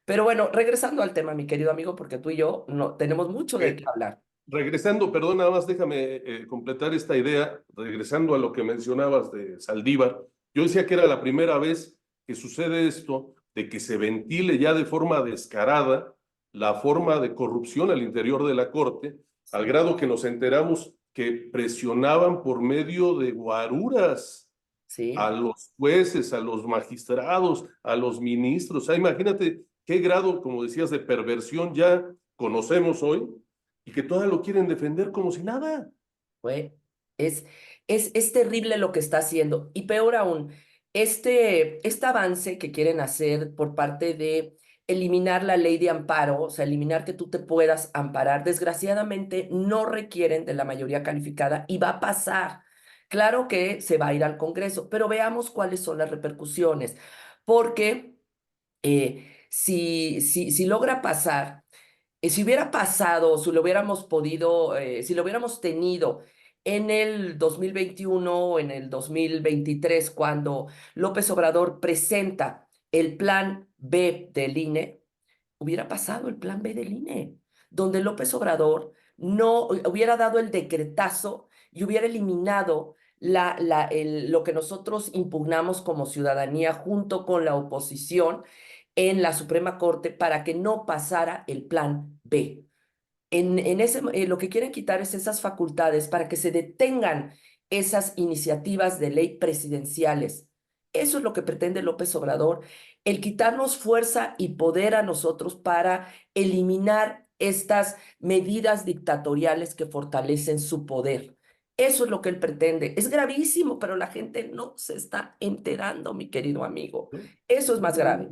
Pero bueno, regresando al tema, mi querido amigo, porque tú y yo no tenemos mucho de qué Eh, hablar. Regresando, perdón, nada más déjame completar esta idea, regresando a lo que mencionabas de Saldívar, yo decía que era la primera vez que sucede esto, de que se ventile ya de forma descarada la forma de corrupción al interior de la Corte, al Sí, grado que nos enteramos que presionaban por medio de guaruras a sí. los jueces, a los magistrados, a los ministros. O sea, imagínate qué grado, como decías, de perversión ya conocemos hoy y que todas lo quieren defender como si nada. Fue, es, es terrible lo que está haciendo. Y peor aún, este avance que quieren hacer por parte de eliminar la ley de amparo, o sea, eliminar que tú te puedas amparar, desgraciadamente no requieren de la mayoría calificada y va a pasar. Claro que se va a ir al Congreso, pero veamos cuáles son las repercusiones. Porque si logra pasar, si hubiera pasado, si lo hubiéramos podido, si lo hubiéramos tenido en el 2021 o en el 2023, cuando López Obrador presenta el plan B del INE, hubiera pasado el plan B del INE, donde López Obrador no hubiera dado el decretazo y hubiera eliminado lo que nosotros impugnamos como ciudadanía junto con la oposición en la Suprema Corte para que no pasara el plan B. Lo que quieren quitar es esas facultades para que se detengan esas iniciativas de ley presidenciales. Eso es lo que pretende López Obrador, el quitarnos fuerza y poder a nosotros para eliminar estas medidas dictatoriales que fortalecen su poder. Eso es lo que él pretende. Es gravísimo, pero la gente no se está enterando, mi querido amigo. ¿No? Eso es más grave.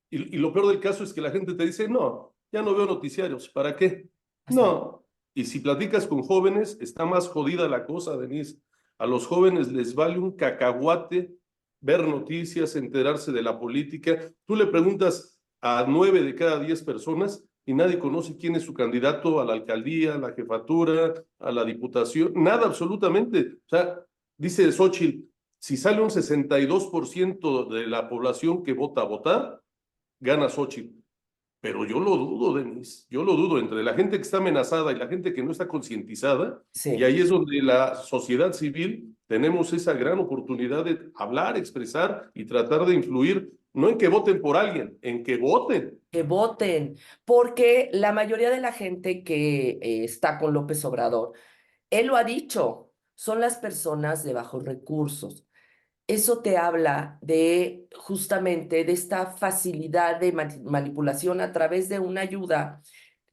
Y lo peor del caso es que la gente te dice, no, ya no veo noticiarios, ¿para qué? Así es. No. Y si platicas con jóvenes, está más jodida la cosa, Denise. A los jóvenes les vale un cacahuate ver noticias, enterarse de la política. Tú le preguntas a 9 de cada 10 personas y nadie conoce quién es su candidato a la alcaldía, a la jefatura, a la diputación, nada absolutamente. O sea, dice Xochitl, si sale un 62% de la población que vota a votar, gana Xochitl. Pero yo lo dudo, Denis, yo lo dudo entre la gente que está amenazada y la gente que no está concientizada, y Sí. ahí es donde la sociedad civil tenemos esa gran oportunidad de hablar, expresar y tratar de influir, no en que voten por alguien, en que voten. Que voten, porque la mayoría de la gente que está con López Obrador, él lo ha dicho, son las personas de bajos recursos. Eso te habla de justamente de esta facilidad de manipulación a través de una ayuda.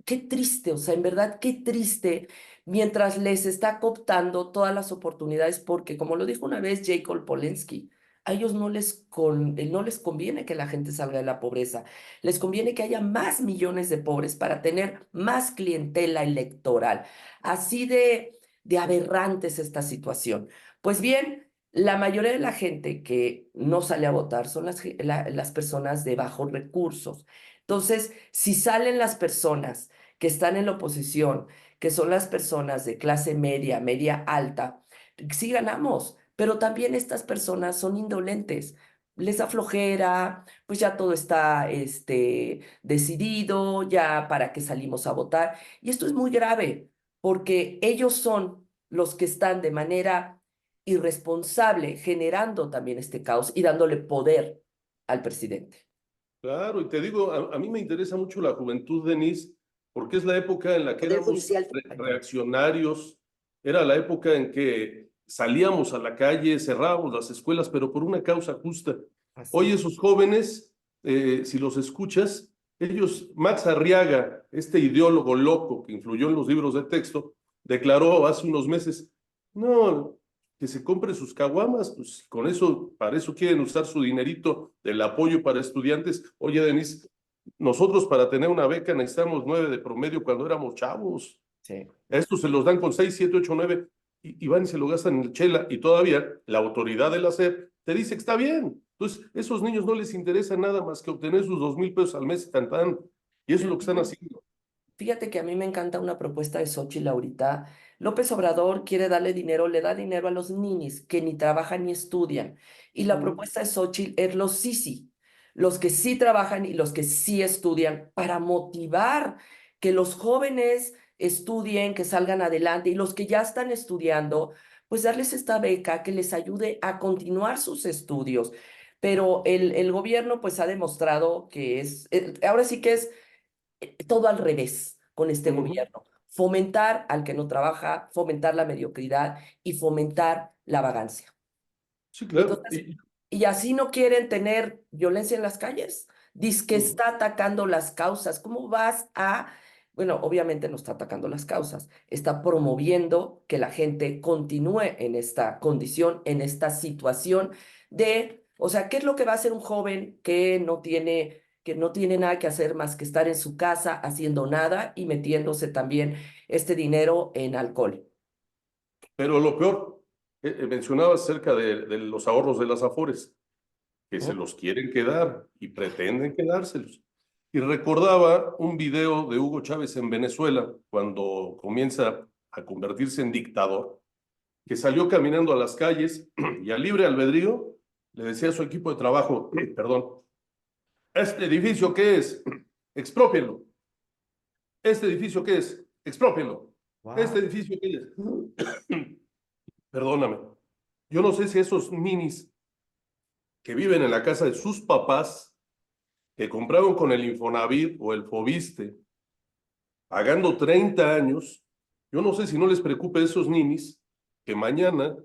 Qué triste, o sea, en verdad, qué triste, mientras les está cooptando todas las oportunidades, porque como lo dijo una vez Jacob Polensky, a ellos no les conviene que la gente salga de la pobreza, les conviene que haya más millones de pobres para tener más clientela electoral. Así de aberrante es esta situación. Pues bien, la mayoría de la gente que no sale a votar son las personas de bajos recursos. Entonces, si salen las personas que están en la oposición, que son las personas de clase media, media alta, sí ganamos, pero también estas personas son indolentes. Les da flojera, pues ya todo está decidido, ya para qué salimos a votar. Y esto es muy grave, porque ellos son los que están de manera irresponsable, generando también este caos y dándole poder al presidente. Claro, y te digo, a mí me interesa mucho la juventud, Denise, porque es la época en la que Poder éramos judicial. reaccionarios, era la época en que salíamos a la calle, cerrábamos las escuelas, pero por una causa justa. Así Hoy es. esos jóvenes, si los escuchas, ellos, Max Arriaga, este ideólogo loco que influyó en los libros de texto, declaró hace unos meses, no, que se compre sus caguamas, pues con eso, para eso quieren usar su dinerito del apoyo para estudiantes. Oye, Denise, nosotros para tener una beca necesitamos 9 de promedio cuando éramos chavos. Sí. A estos se los dan con 6, 7, 8, 9 y van y se lo gastan en el chela y todavía la autoridad de la SEP te dice que está bien. Entonces, esos niños no les interesa nada más que obtener sus 2,000 pesos al mes y tan. Y eso es Pero lo que están haciendo. fíjate que a mí me encanta una propuesta de Xóchitl ahorita. López Obrador quiere darle dinero, le da dinero a los ninis que ni trabajan ni estudian. Y la propuesta de Xóchitl es los sí, los que sí trabajan y los que sí estudian, para motivar que los jóvenes estudien, que salgan adelante y los que ya están estudiando, pues darles esta beca que les ayude a continuar sus estudios. Pero el gobierno pues ha demostrado que ahora sí que es todo al revés con este gobierno. Fomentar al que no trabaja, fomentar la mediocridad y fomentar la vagancia. Sí, Y claro. entonces, y así no quieren tener violencia en las calles. Dice que está atacando las causas. ¿Cómo vas a...? Bueno, obviamente no está atacando las causas, está promoviendo que la gente continúe en esta condición, en esta situación o sea, ¿qué es lo que va a hacer un joven que no tiene nada que hacer más que estar en su casa haciendo nada y metiéndose también este dinero en alcohol? Pero lo peor, mencionabas acerca de los ahorros de las Afores, que se ¿Mm? los quieren quedar y pretenden quedárselos. Y recordaba un video de Hugo Chávez en Venezuela, cuando comienza a convertirse en dictador, que salió caminando a las calles y a libre albedrío le decía a su equipo de trabajo, perdón, ¿este edificio qué es? Exprópienlo. ¿Este edificio qué es? Exprópienlo. ¿Este Wow. edificio qué es? Perdóname. Yo no sé si esos ninis que viven en la casa de sus papás, que compraron con el Infonavit o el Fobiste, pagando 30 años, yo no sé si no les preocupe a esos ninis que mañana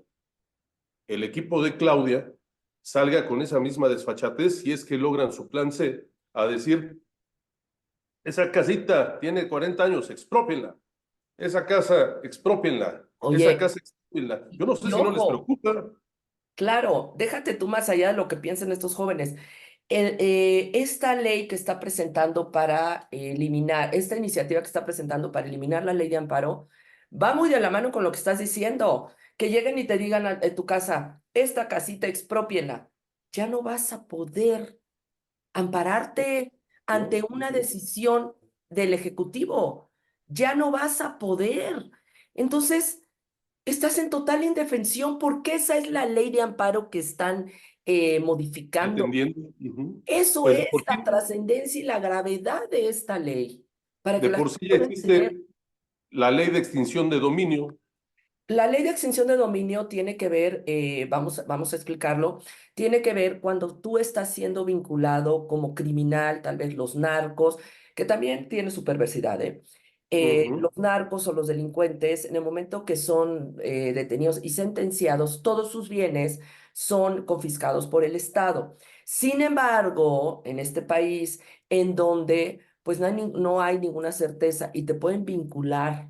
el equipo de Claudia salga con esa misma desfachatez, si es que logran su plan C, a decir, esa casita tiene 40 años, exprópienla. Esa casa, exprópienla. Esa Oye, casa, exprópienla. Yo no sé y si no les ojo, preocupa. claro, déjate tú más allá de lo que piensen estos jóvenes. Esta ley que está presentando para eliminar, esta iniciativa que está presentando para eliminar la ley de amparo, va muy de la mano con lo que estás diciendo. Que lleguen y te digan a tu casa, esta casita expropienla. Ya no vas a poder ampararte ante ¿No? una decisión del Ejecutivo. Ya no vas a poder. Entonces, estás en total indefensión porque esa es la ley de amparo que están modificando. Pretendiendo. Ujú. Eso Pues es la trascendencia y la gravedad de esta ley, para que de la por gente sí ya pueda entender. existe la ley de extinción de dominio. La ley de extinción de dominio tiene que ver, vamos a explicarlo, tiene que ver cuando tú estás siendo vinculado como criminal, tal vez los narcos, que también tiene su perversidad, ¿eh? Ujú. Los narcos o los delincuentes, en el momento que son detenidos y sentenciados, todos sus bienes son confiscados por el Estado. Sin embargo, en este país, en donde pues no hay ninguna certeza y te pueden vincular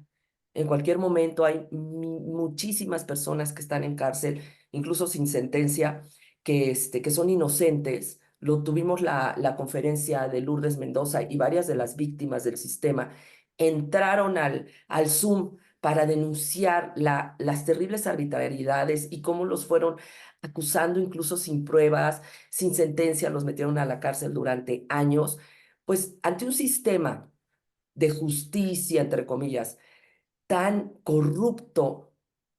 en cualquier momento, hay muchísimas personas que están en cárcel, incluso sin sentencia, que son inocentes. Tuvimos la conferencia de Lourdes Mendoza y varias de las víctimas del sistema entraron al Zoom para denunciar las terribles arbitrariedades y cómo los fueron acusando incluso sin pruebas, sin sentencia, los metieron a la cárcel durante años, pues ante un sistema de justicia, entre comillas, tan corrupto.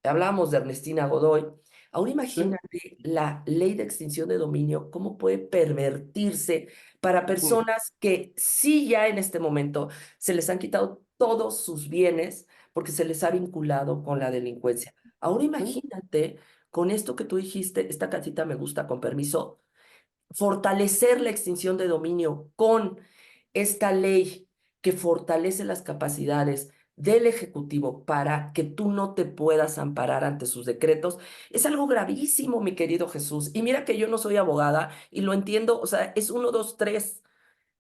Hablamos de Ernestina Godoy. Ahora Sí. imagínate la ley de extinción de dominio, cómo puede pervertirse para Ujú. personas que sí ya en este momento se les han quitado todos sus bienes porque se les ha vinculado con la delincuencia. Ahora Sí. imagínate con esto que tú dijiste, esta casita me gusta, con permiso, fortalecer la extinción de dominio con esta ley que fortalece las capacidades del Ejecutivo para que tú no te puedas amparar ante sus decretos, es algo gravísimo, mi querido Jesús. Y mira que yo no soy abogada y lo entiendo, o sea, es uno, dos, tres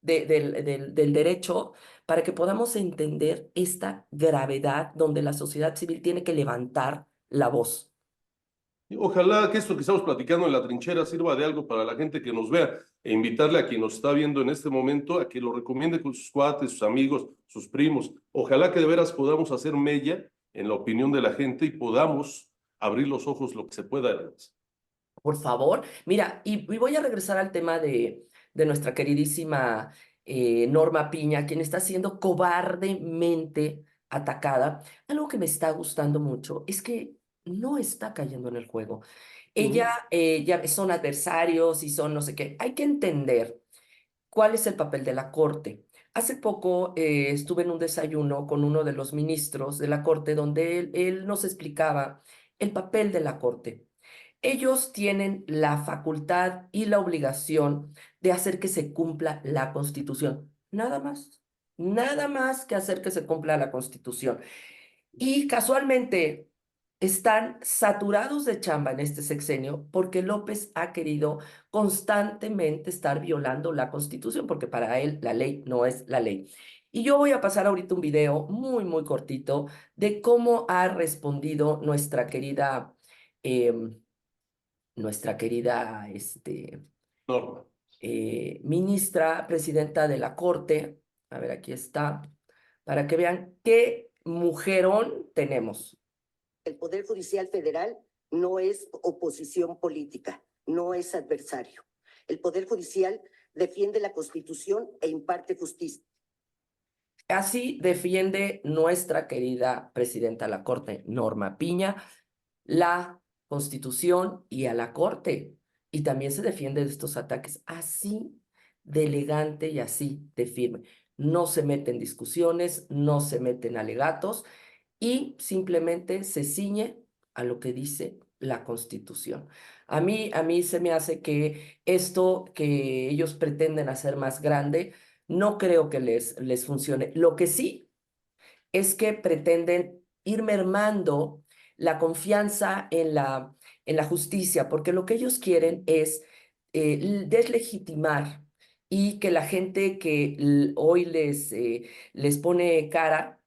del derecho para que podamos entender esta gravedad donde la sociedad civil tiene que levantar la voz. Y ojalá que esto que estamos platicando en la trinchera sirva de algo para la gente que nos vea e invitarle a quien nos está viendo en este momento a que lo recomiende con sus cuates, sus amigos, sus primos. Ojalá que de veras podamos hacer mella en la opinión de la gente y podamos abrir los ojos lo que se pueda. Por favor, mira, y voy a regresar al tema de nuestra queridísima Norma Piña, quien está siendo cobardemente atacada. Algo que me está gustando mucho es que no está cayendo en el juego. Ella, ya son adversarios y son no sé qué. Hay que entender cuál es el papel de la Corte. Hace poco estuve en un desayuno con uno de los ministros de la Corte donde él nos explicaba el papel de la Corte. Ellos tienen la facultad y la obligación de hacer que se cumpla la Constitución. Nada más que hacer que se cumpla la Constitución. Y casualmente están saturados de chamba en este sexenio porque López ha querido constantemente estar violando la Constitución, porque para él la ley no es la ley. Y yo voy a pasar ahorita un video muy, muy cortito de cómo ha respondido em, nuestra querida Norma. ministra, presidenta de la Corte. A ver, aquí está, para que vean qué mujerón tenemos. El Poder Judicial Federal no es oposición política, no es adversario. El Poder Judicial defiende la Constitución e imparte justicia. Así defiende nuestra querida presidenta de la Corte, Norma Piña, la Constitución y a la Corte. Y también se defiende de estos ataques así de elegante y así de firme. No se mete en discusiones, no se mete en alegatos y simplemente se ciñe a lo que dice la Constitución. A mí se me hace que esto que ellos pretenden hacer más grande, no creo que les funcione. Lo que sí es que pretenden ir mermando la confianza en la justicia, porque lo que ellos quieren es deslegitimar y que la gente que hoy les pone cara,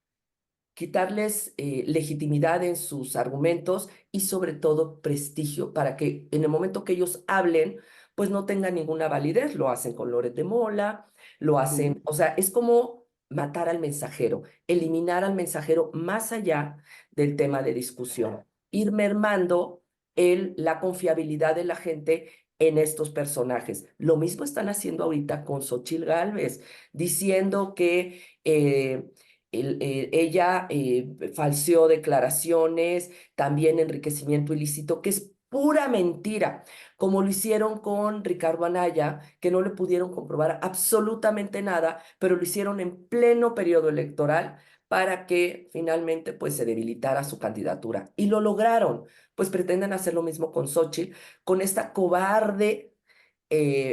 quitarles legitimidad en sus argumentos y sobre todo prestigio para que en el momento que ellos hablen, pues no tengan ninguna validez. Lo hacen con Loret de Mola, lo hacen, o sea, es como matar al mensajero, eliminar al mensajero más allá del tema de discusión, ir mermando la confiabilidad de la gente en estos personajes. Lo mismo están haciendo ahorita con Xóchitl Gálvez, diciendo que ella falseó declaraciones, también enriquecimiento ilícito, que es pura mentira, como lo hicieron con Ricardo Anaya, que no le pudieron comprobar absolutamente nada, pero lo hicieron en pleno periodo electoral para que finalmente pues se debilitara su candidatura. Y lo lograron. Pues pretenden hacer lo mismo con Xóchitl, con esta cobarde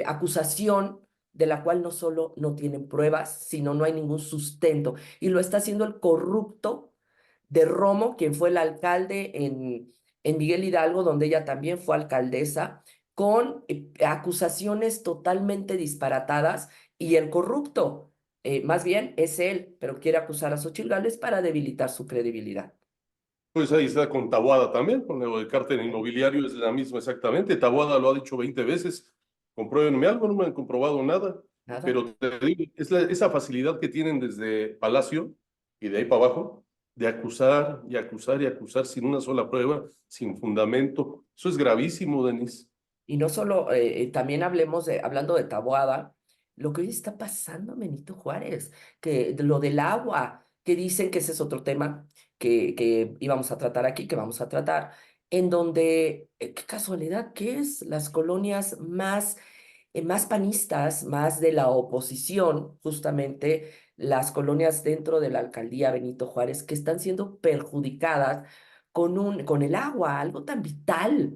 acusación de la cual no solo no tienen pruebas, sino no hay ningún sustento. Y lo está haciendo el corrupto de Romo, quien fue el alcalde en Miguel Hidalgo, donde ella también fue alcaldesa, con acusaciones totalmente disparatadas, y el corrupto, más bien es él, pero quiere acusar a Xóchitl Gálvez para debilitar su credibilidad. Pues ahí está con Taboada también, con el cártel inmobiliario es la misma exactamente. Taboada lo ha dicho 20 veces. Compruébenme algo, no me han comprobado nada. Nada. Pero te digo, es esa facilidad que tienen desde Palacio y de ahí para abajo de acusar y acusar y acusar sin una sola prueba, sin fundamento. Eso es gravísimo, Denise. Y no solo, también hablando de Taboada, lo que hoy está pasando en Benito Juárez, que lo del agua, que dicen que ese es otro tema que íbamos a tratar aquí, que vamos a tratar, en donde, qué casualidad, que es las colonias más panistas, más de la oposición, justamente las colonias dentro de la alcaldía Benito Juárez, que están siendo perjudicadas con el agua, algo tan vital,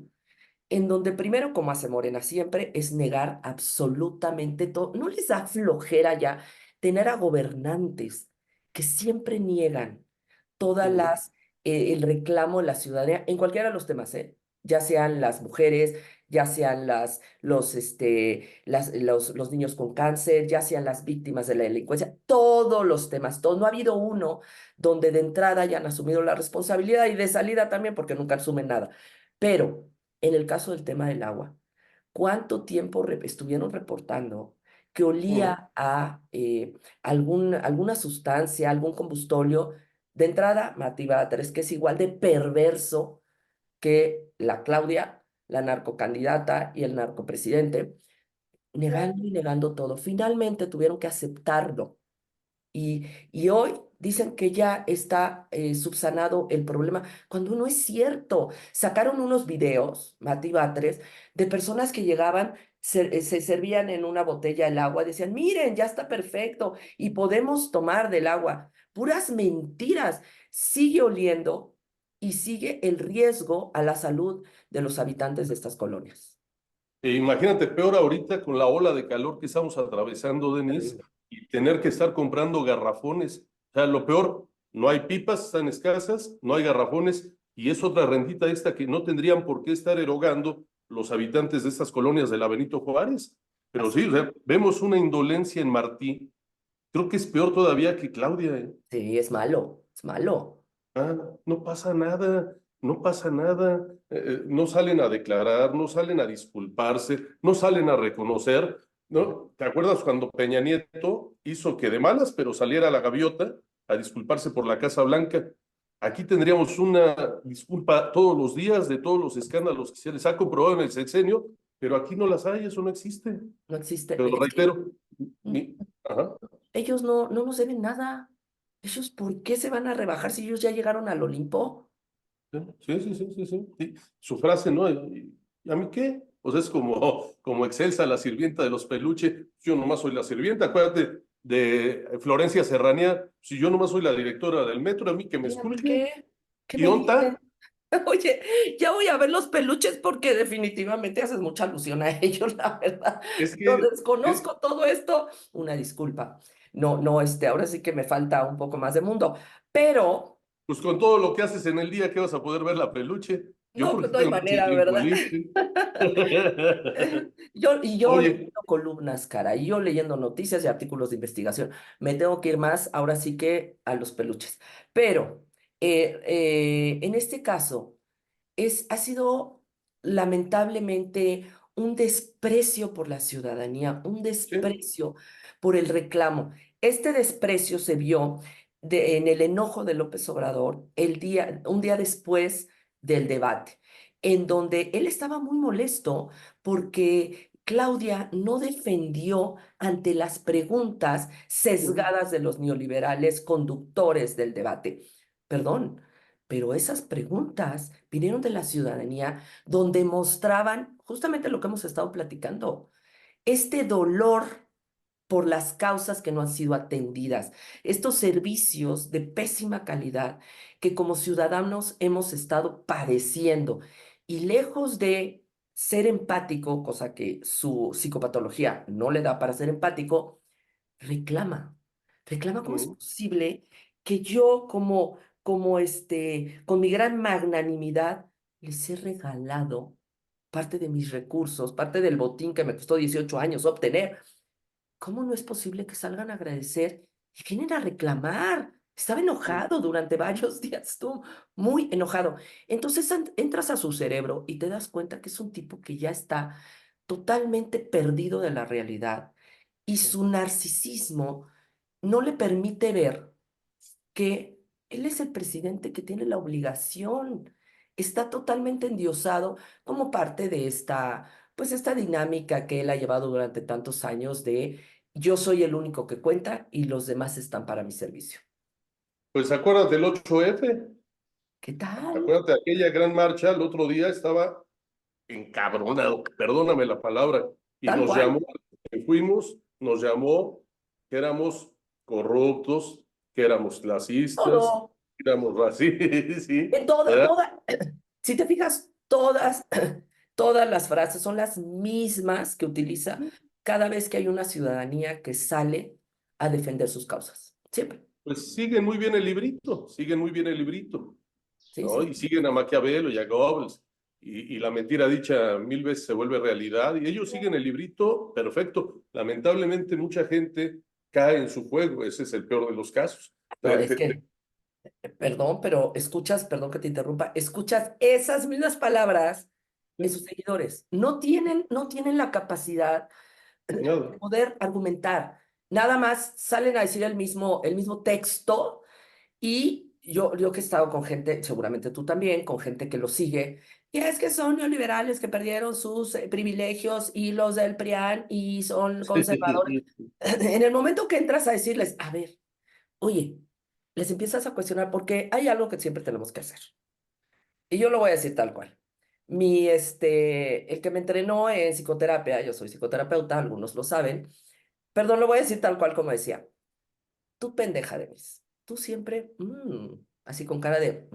en donde primero, como hace Morena siempre, es negar absolutamente todo. No les da flojera ya tener a gobernantes que siempre niegan todas Ujú. el reclamo de la ciudadanía en cualquiera de los temas, ¿eh? Ya sean las mujeres, ya sean los niños con cáncer, ya sean las víctimas de la delincuencia, todos los temas, todos. No ha habido uno donde de entrada hayan asumido la responsabilidad y de salida también, porque nunca asumen nada. Pero en el caso del tema del agua, ¿cuánto tiempo estuvieron reportando que Ujú. olía a alguna sustancia, algún combustorio? De entrada, Martí Batres, que es igual de perverso que la Claudia, la narcocandidata y el narcopresidente, negando y negando todo. Finalmente tuvieron que aceptarlo y hoy dicen que ya está subsanado el problema, cuando no es cierto. Sacaron unos videos, Mati Batres, de personas que llegaban, se servían en una botella el agua, decían, miren, ya está perfecto y podemos tomar del agua. Puras mentiras. Sigue oliendo y sigue el riesgo a la salud de los habitantes de estas colonias. Imagínate, peor ahorita con la ola de calor que estamos atravesando, Denise, Terrible. y tener que estar comprando garrafones. O sea, lo peor, no hay pipas, están escasas, no hay garrafones, y es otra rentita esta que no tendrían por qué estar erogando los habitantes de estas colonias de la Benito Juárez. Pero Así. sí, o sea, vemos una indolencia en Martí. Creo que es peor todavía que Claudia, ¿eh? Sí, es malo, es malo. Ah, no pasa nada, no pasa nada. No salen a declarar, no salen a disculparse, no salen a reconocer, ¿no? ¿Te acuerdas cuando Peña Nieto hizo que de malas, pero saliera a la gaviota a disculparse por la Casa Blanca? Aquí tendríamos una disculpa todos los días de todos los escándalos que se les ha comprobado en el sexenio, pero aquí no las hay, eso no existe. No existe. Pero lo Es que reitero, ajá. ellos no nos deben nada. Ellos, ¿por qué se van a rebajar si ellos ya llegaron al Olimpo? Sí, sí, sí, sí, sí, sí. Su frase, ¿no? ¿Y a mí qué? O sea, es como Excelsa, la sirvienta de los peluches. Yo nomás soy la sirvienta. Acuérdate de Florencia Serranía. Si yo nomás soy la directora del metro, a mí que me ¿Y a mí escuche. qué? ¿Qué ¿Y me dicen? onta? Oye, ya voy a ver los peluches porque definitivamente haces mucha alusión a ellos, la verdad. Es Yo que, eh, desconozco todo esto. Una disculpa. No, ahora sí que me falta un poco más de mundo. Pero, pues con todo lo que haces en el día, ¿qué vas a poder ver la peluche? Yo no, pues porque no hay tengo mucho manera, tiempo ¿verdad? libre. Yo Oye, leyendo columnas, cara, y yo leyendo noticias y artículos de investigación. Me tengo que ir más, ahora sí que a los peluches. Pero en este caso, ha sido lamentablemente un desprecio por la ciudadanía, un sí. desprecio por el reclamo. Este desprecio se vio en el enojo de López Obrador un día después del debate, en donde él estaba muy molesto porque Claudia no defendió ante las preguntas sesgadas de los neoliberales conductores del debate. Perdón, pero esas preguntas vinieron de la ciudadanía donde mostraban justamente lo que hemos estado platicando, este dolor por las causas que no han sido atendidas, estos servicios de pésima calidad que como ciudadanos hemos estado padeciendo. Y lejos de ser empático, cosa que su psicopatología no le da para ser empático, reclama, reclama cómo es Mm. posible que yo con mi gran magnanimidad les he regalado parte de mis recursos, parte del botín que me costó 18 años obtener. ¿Cómo no es posible que salgan a agradecer y vienen a reclamar? Estaba enojado durante varios días, estuvo muy enojado. Entonces entras a su cerebro y te das cuenta que es un tipo que ya está totalmente perdido de la realidad y su narcisismo no le permite ver que él es el presidente que tiene la obligación. Está totalmente endiosado como parte de esta dinámica que él ha llevado durante tantos años de yo soy el único que cuenta y los demás están para mi servicio. Pues acuérdate del 8F. ¿Qué tal? Acuérdate de aquella gran marcha. El otro día estaba encabronado, perdóname la palabra, y Tal nos cual. llamó, que fuimos, nos llamó que éramos corruptos, que éramos clasistas, Todo. Digamos así, sí, En toda, ¿verdad? toda, si te fijas, todas las frases son las mismas que utiliza cada vez que hay una ciudadanía que sale a defender sus causas. Siempre. Pues siguen muy bien el librito, siguen muy bien el librito, Sí, ¿no? sí. Y siguen a Maquiavelo y a Goebbels, y la mentira dicha 1000 veces se vuelve realidad, y ellos siguen el librito perfecto. Lamentablemente mucha gente cae en su juego, ese es el peor de los casos. No, Te- es te- te- que, perdón, pero escuchas, perdón que te interrumpa, escuchas esas mismas palabras en sus seguidores. No tienen la capacidad nada. de poder argumentar. Nada más salen a decir el mismo texto. Y yo que he estado con gente, seguramente tú también, con gente que lo sigue, y es que son neoliberales que perdieron sus privilegios y los del PRIAN y son conservadores. En el momento que entras a decirles, a ver, oye, les empiezas a cuestionar porque hay algo que siempre tenemos que hacer. Y yo lo voy a decir tal cual. El que me entrenó en psicoterapia, yo soy psicoterapeuta, algunos lo saben, perdón, lo voy a decir tal cual como decía. Tú pendeja, Denise. Tú siempre, así con cara de,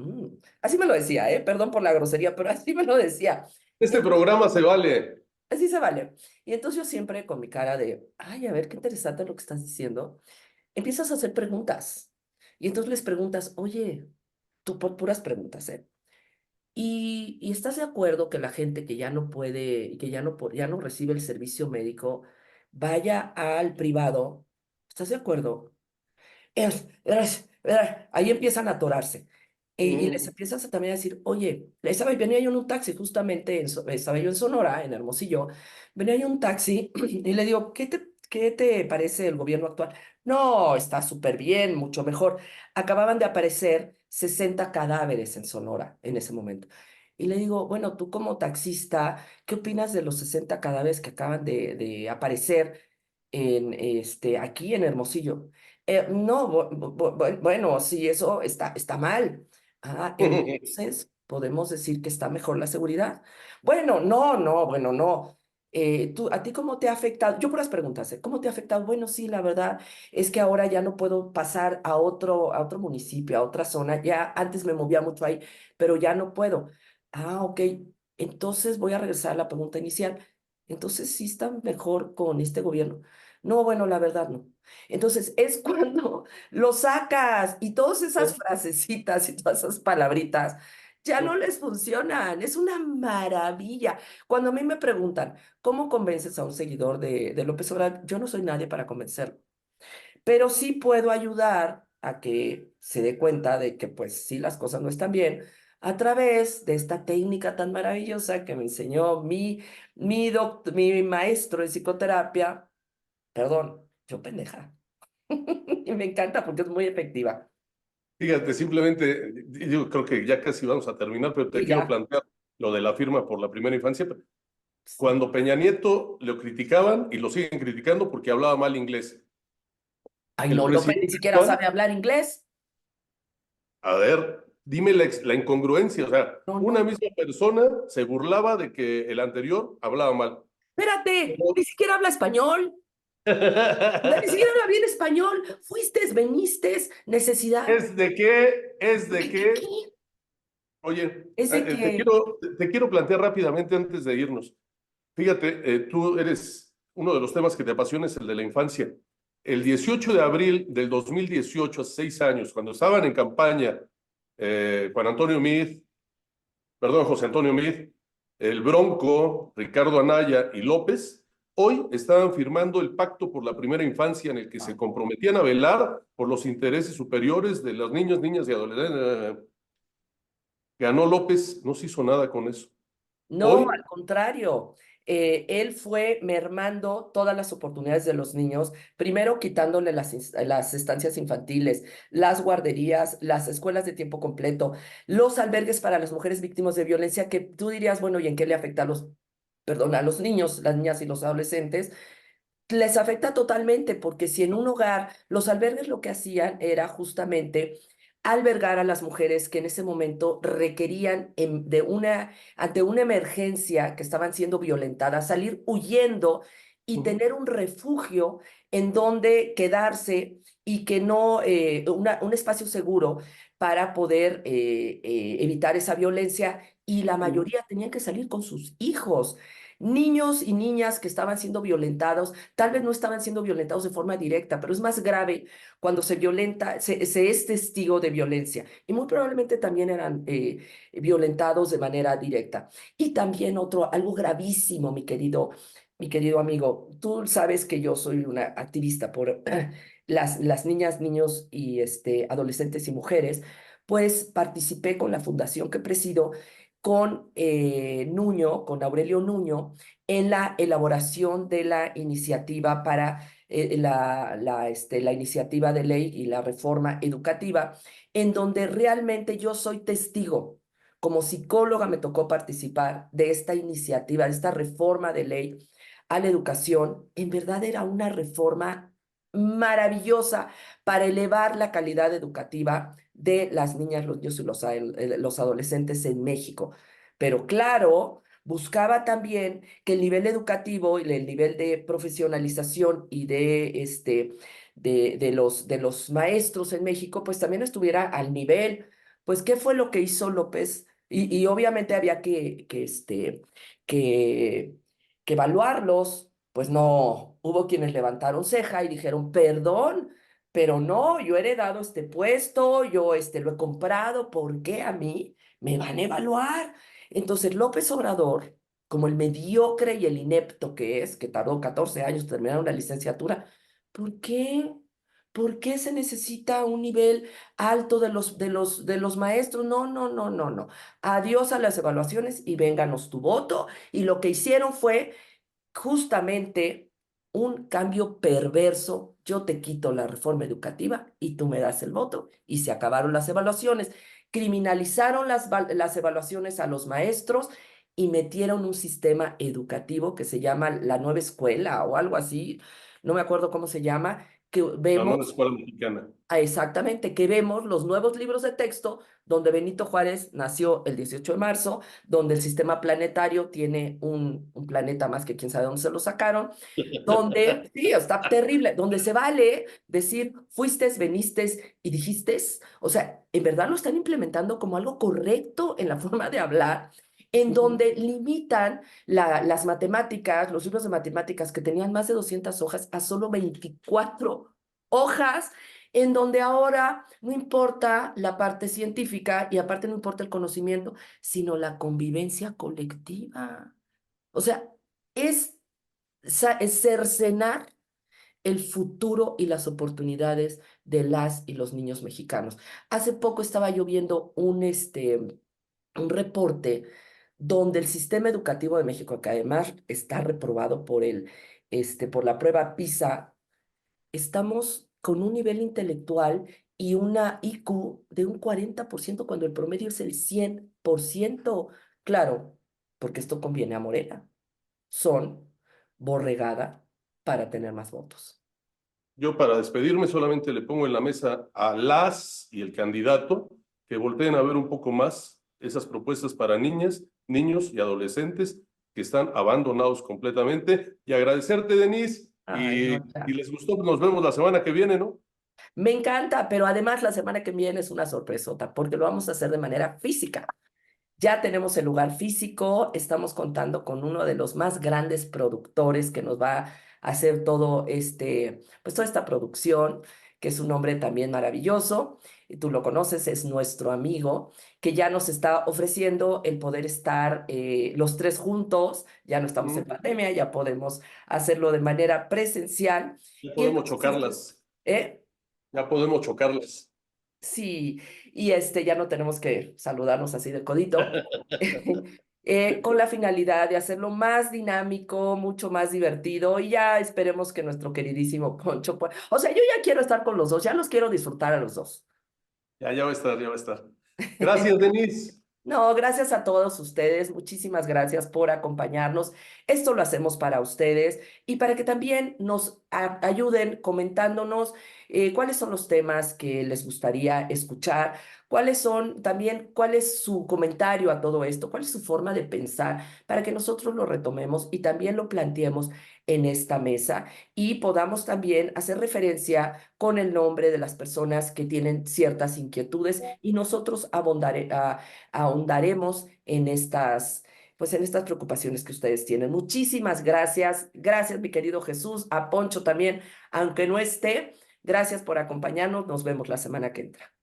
así me lo decía, perdón por la grosería, pero así me lo decía. Y Este entonces, programa se vale. así se vale. Y entonces yo siempre con mi cara de, ay, a ver, qué interesante lo que estás diciendo, empiezas a hacer preguntas. Y entonces les preguntas, oye, tú puras preguntas, ¿eh? Y estás de acuerdo que la gente que ya no puede, y que ya no recibe el servicio médico, vaya al privado. ¿Estás de acuerdo? Ahí empiezan a atorarse. Y les Mm. empiezas también a decir, oye, venía yo en un taxi, justamente estaba yo en Sonora, en Hermosillo, venía yo en un taxi y le digo, ¿qué te parece el gobierno actual? No, está súper bien, mucho mejor. Acababan de aparecer 60 cadáveres en Sonora en ese momento. Y le digo, bueno, tú como taxista, ¿qué opinas de los 60 cadáveres que acaban de aparecer aquí en Hermosillo? No, bueno, sí, eso está mal. Entonces podemos decir que está mejor la seguridad. Bueno, no, bueno, no. ¿A ti cómo te ha afectado? Yo puras preguntas, ¿eh? ¿Cómo te ha afectado? Bueno, sí, la verdad es que ahora ya no puedo pasar a otro municipio, a otra zona. Ya antes me movía mucho ahí, pero ya no puedo. Ah, ok. Entonces voy a regresar a la pregunta inicial. Entonces, ¿sí está mejor con este gobierno? No, bueno, la verdad no. Entonces, es cuando lo sacas y todas esas frasecitas y todas esas palabritas ya no les funcionan. Es una maravilla. Cuando a mí me preguntan, ¿cómo convences a un seguidor de López Obrador? Yo no soy nadie para convencerlo, pero sí puedo ayudar a que se dé cuenta de que pues sí las cosas no están bien a través de esta técnica tan maravillosa que me enseñó mi maestro de psicoterapia. Perdón, yo pendeja. Y me encanta porque es muy efectiva. Fíjate, simplemente, yo creo que ya casi vamos a terminar, pero te Y quiero ya. plantear lo de la firma por la primera infancia. Cuando Peña Nieto lo criticaban y lo siguen criticando porque hablaba mal inglés. Ay, El no, López presidente ni siquiera actual, sabe hablar inglés. a ver, dime la incongruencia, o sea, No, una no. misma persona se burlaba de que el anterior hablaba mal. Espérate, ni siquiera habla español. O sea, ni siquiera habla bien español. Fuiste, veniste, necesidad. ¿Es de qué? ¿Es de ¿Qué? qué? Oye, Es de te que, quiero, te quiero plantear rápidamente antes de irnos. Fíjate, tú eres, uno de los temas que te apasiona es el de la infancia. El 18 de abril del 2018, hace 6 años, cuando estaban en campaña Juan Antonio Meade, perdón, José Antonio Meade, el Bronco, Ricardo Anaya y López, hoy estaban firmando el Pacto por la Primera Infancia en el que se comprometían a velar por los intereses superiores de los niños, niñas y adolescentes. Ganó López, no se hizo nada con eso. no, Hoy al contrario. Él fue mermando todas las oportunidades de los niños, primero quitándole las estancias infantiles, las guarderías, las escuelas de tiempo completo, los albergues para las mujeres víctimas de violencia, que tú dirías, bueno, ¿y en qué le afecta a los niños, las niñas y los adolescentes? Les afecta totalmente, porque si en un hogar, los albergues lo que hacían era justamente albergar a las mujeres que en ese momento requerían ante una emergencia que estaban siendo violentadas, salir huyendo y tener un refugio en donde quedarse y que no, un espacio seguro para poder evitar esa violencia, y la mayoría tenían que salir con sus hijos. Niños y niñas que estaban siendo violentados, tal vez no estaban siendo violentados de forma directa, pero es más grave cuando se violenta, se es testigo de violencia, y muy probablemente también eran violentados de manera directa. Y también algo gravísimo, mi querido amigo, tú sabes que yo soy una activista por las niñas, niños y adolescentes y mujeres. Pues participé con la fundación que presido, con Nuño, con Aurelio Nuño, en la elaboración de la iniciativa para la iniciativa de ley y la reforma educativa, en donde realmente yo soy testigo. Como psicóloga me tocó participar de esta iniciativa, de esta reforma de ley a la educación. En verdad era una reforma maravillosa para elevar la calidad educativa de las niñas, los niños y los adolescentes en México. Pero claro, buscaba también que el nivel educativo y el nivel de profesionalización y de los maestros en México, pues también estuviera al nivel. Pues, ¿qué fue lo que hizo López? Y obviamente había que, que evaluarlos. Pues no, hubo quienes levantaron ceja y dijeron, perdón, pero no, yo he heredado este puesto, yo lo he comprado, ¿por qué a mí me van a evaluar? Entonces López Obrador, como el mediocre y el inepto que es, que tardó 14 años en terminar una licenciatura, ¿por qué? ¿Por qué se necesita un nivel alto de los maestros? No, no, no, no, no. Adiós a las evaluaciones y vénganos tu voto. Y lo que hicieron fue justamente un cambio perverso. Yo te quito la reforma educativa y tú me das el voto, y se acabaron las evaluaciones. Criminalizaron las evaluaciones a los maestros y metieron un sistema educativo que se llama la nueva escuela o algo así, no me acuerdo cómo se llama, que La nueva vemos. escuela mexicana. Exactamente, que vemos los nuevos libros de texto donde Benito Juárez nació el 18 de marzo, donde el sistema planetario tiene un planeta más que quién sabe dónde se lo sacaron, donde, sí, está terrible, donde se vale decir fuiste, veniste y dijiste. O sea, en verdad lo están implementando como algo correcto en la forma de hablar, en donde limitan las matemáticas, los libros de matemáticas que tenían más de 200 hojas a solo 24 hojas, en donde ahora no importa la parte científica y aparte no importa el conocimiento, sino la convivencia colectiva. O sea, es cercenar el futuro y las oportunidades de las y los niños mexicanos. Hace poco estaba yo viendo un reporte donde el sistema educativo de México, que además está reprobado por la prueba PISA, estamos con un nivel intelectual y una IQ de un 40% cuando el promedio es el 100%. Claro, porque esto conviene a Morena. Son borregada para tener más votos. Yo para despedirme solamente le pongo en la mesa a las y el candidato que volteen a ver un poco más esas propuestas para niñas, niños y adolescentes que están abandonados completamente. Y agradecerte, Denise. Ay, no, Y ya. si les gustó, nos vemos la semana que viene, ¿no? Me encanta, pero además la semana que viene es una sorpresota porque lo vamos a hacer de manera física. Ya tenemos el lugar físico, estamos contando con uno de los más grandes productores que nos va a hacer pues toda esta producción, que es un hombre también maravilloso, y tú lo conoces, es nuestro amigo, que ya nos está ofreciendo el poder estar los tres juntos. Ya no estamos en pandemia, ya podemos hacerlo de manera presencial. Ya Y podemos entonces, chocarlas. ¿eh? Ya podemos chocarlas. Sí, y ya no tenemos que saludarnos así de codito, con la finalidad de hacerlo más dinámico, mucho más divertido, y ya esperemos que nuestro queridísimo Poncho pueda. O sea, yo ya quiero estar con los dos, ya los quiero disfrutar a los dos. Ya va a estar, ya va a estar. Gracias, Denise. No, gracias a todos ustedes, muchísimas gracias por acompañarnos. Esto lo hacemos para ustedes y para que también nos ayuden comentándonos cuáles son los temas que les gustaría escuchar, cuál es su comentario a todo esto, cuál es su forma de pensar, para que nosotros lo retomemos y también lo planteemos en esta mesa y podamos también hacer referencia con el nombre de las personas que tienen ciertas inquietudes y nosotros ahondaremos en pues en estas preocupaciones que ustedes tienen. Muchísimas gracias. Gracias, mi querido Jesús, a Poncho también, aunque no esté. Gracias por acompañarnos. Nos vemos la semana que entra.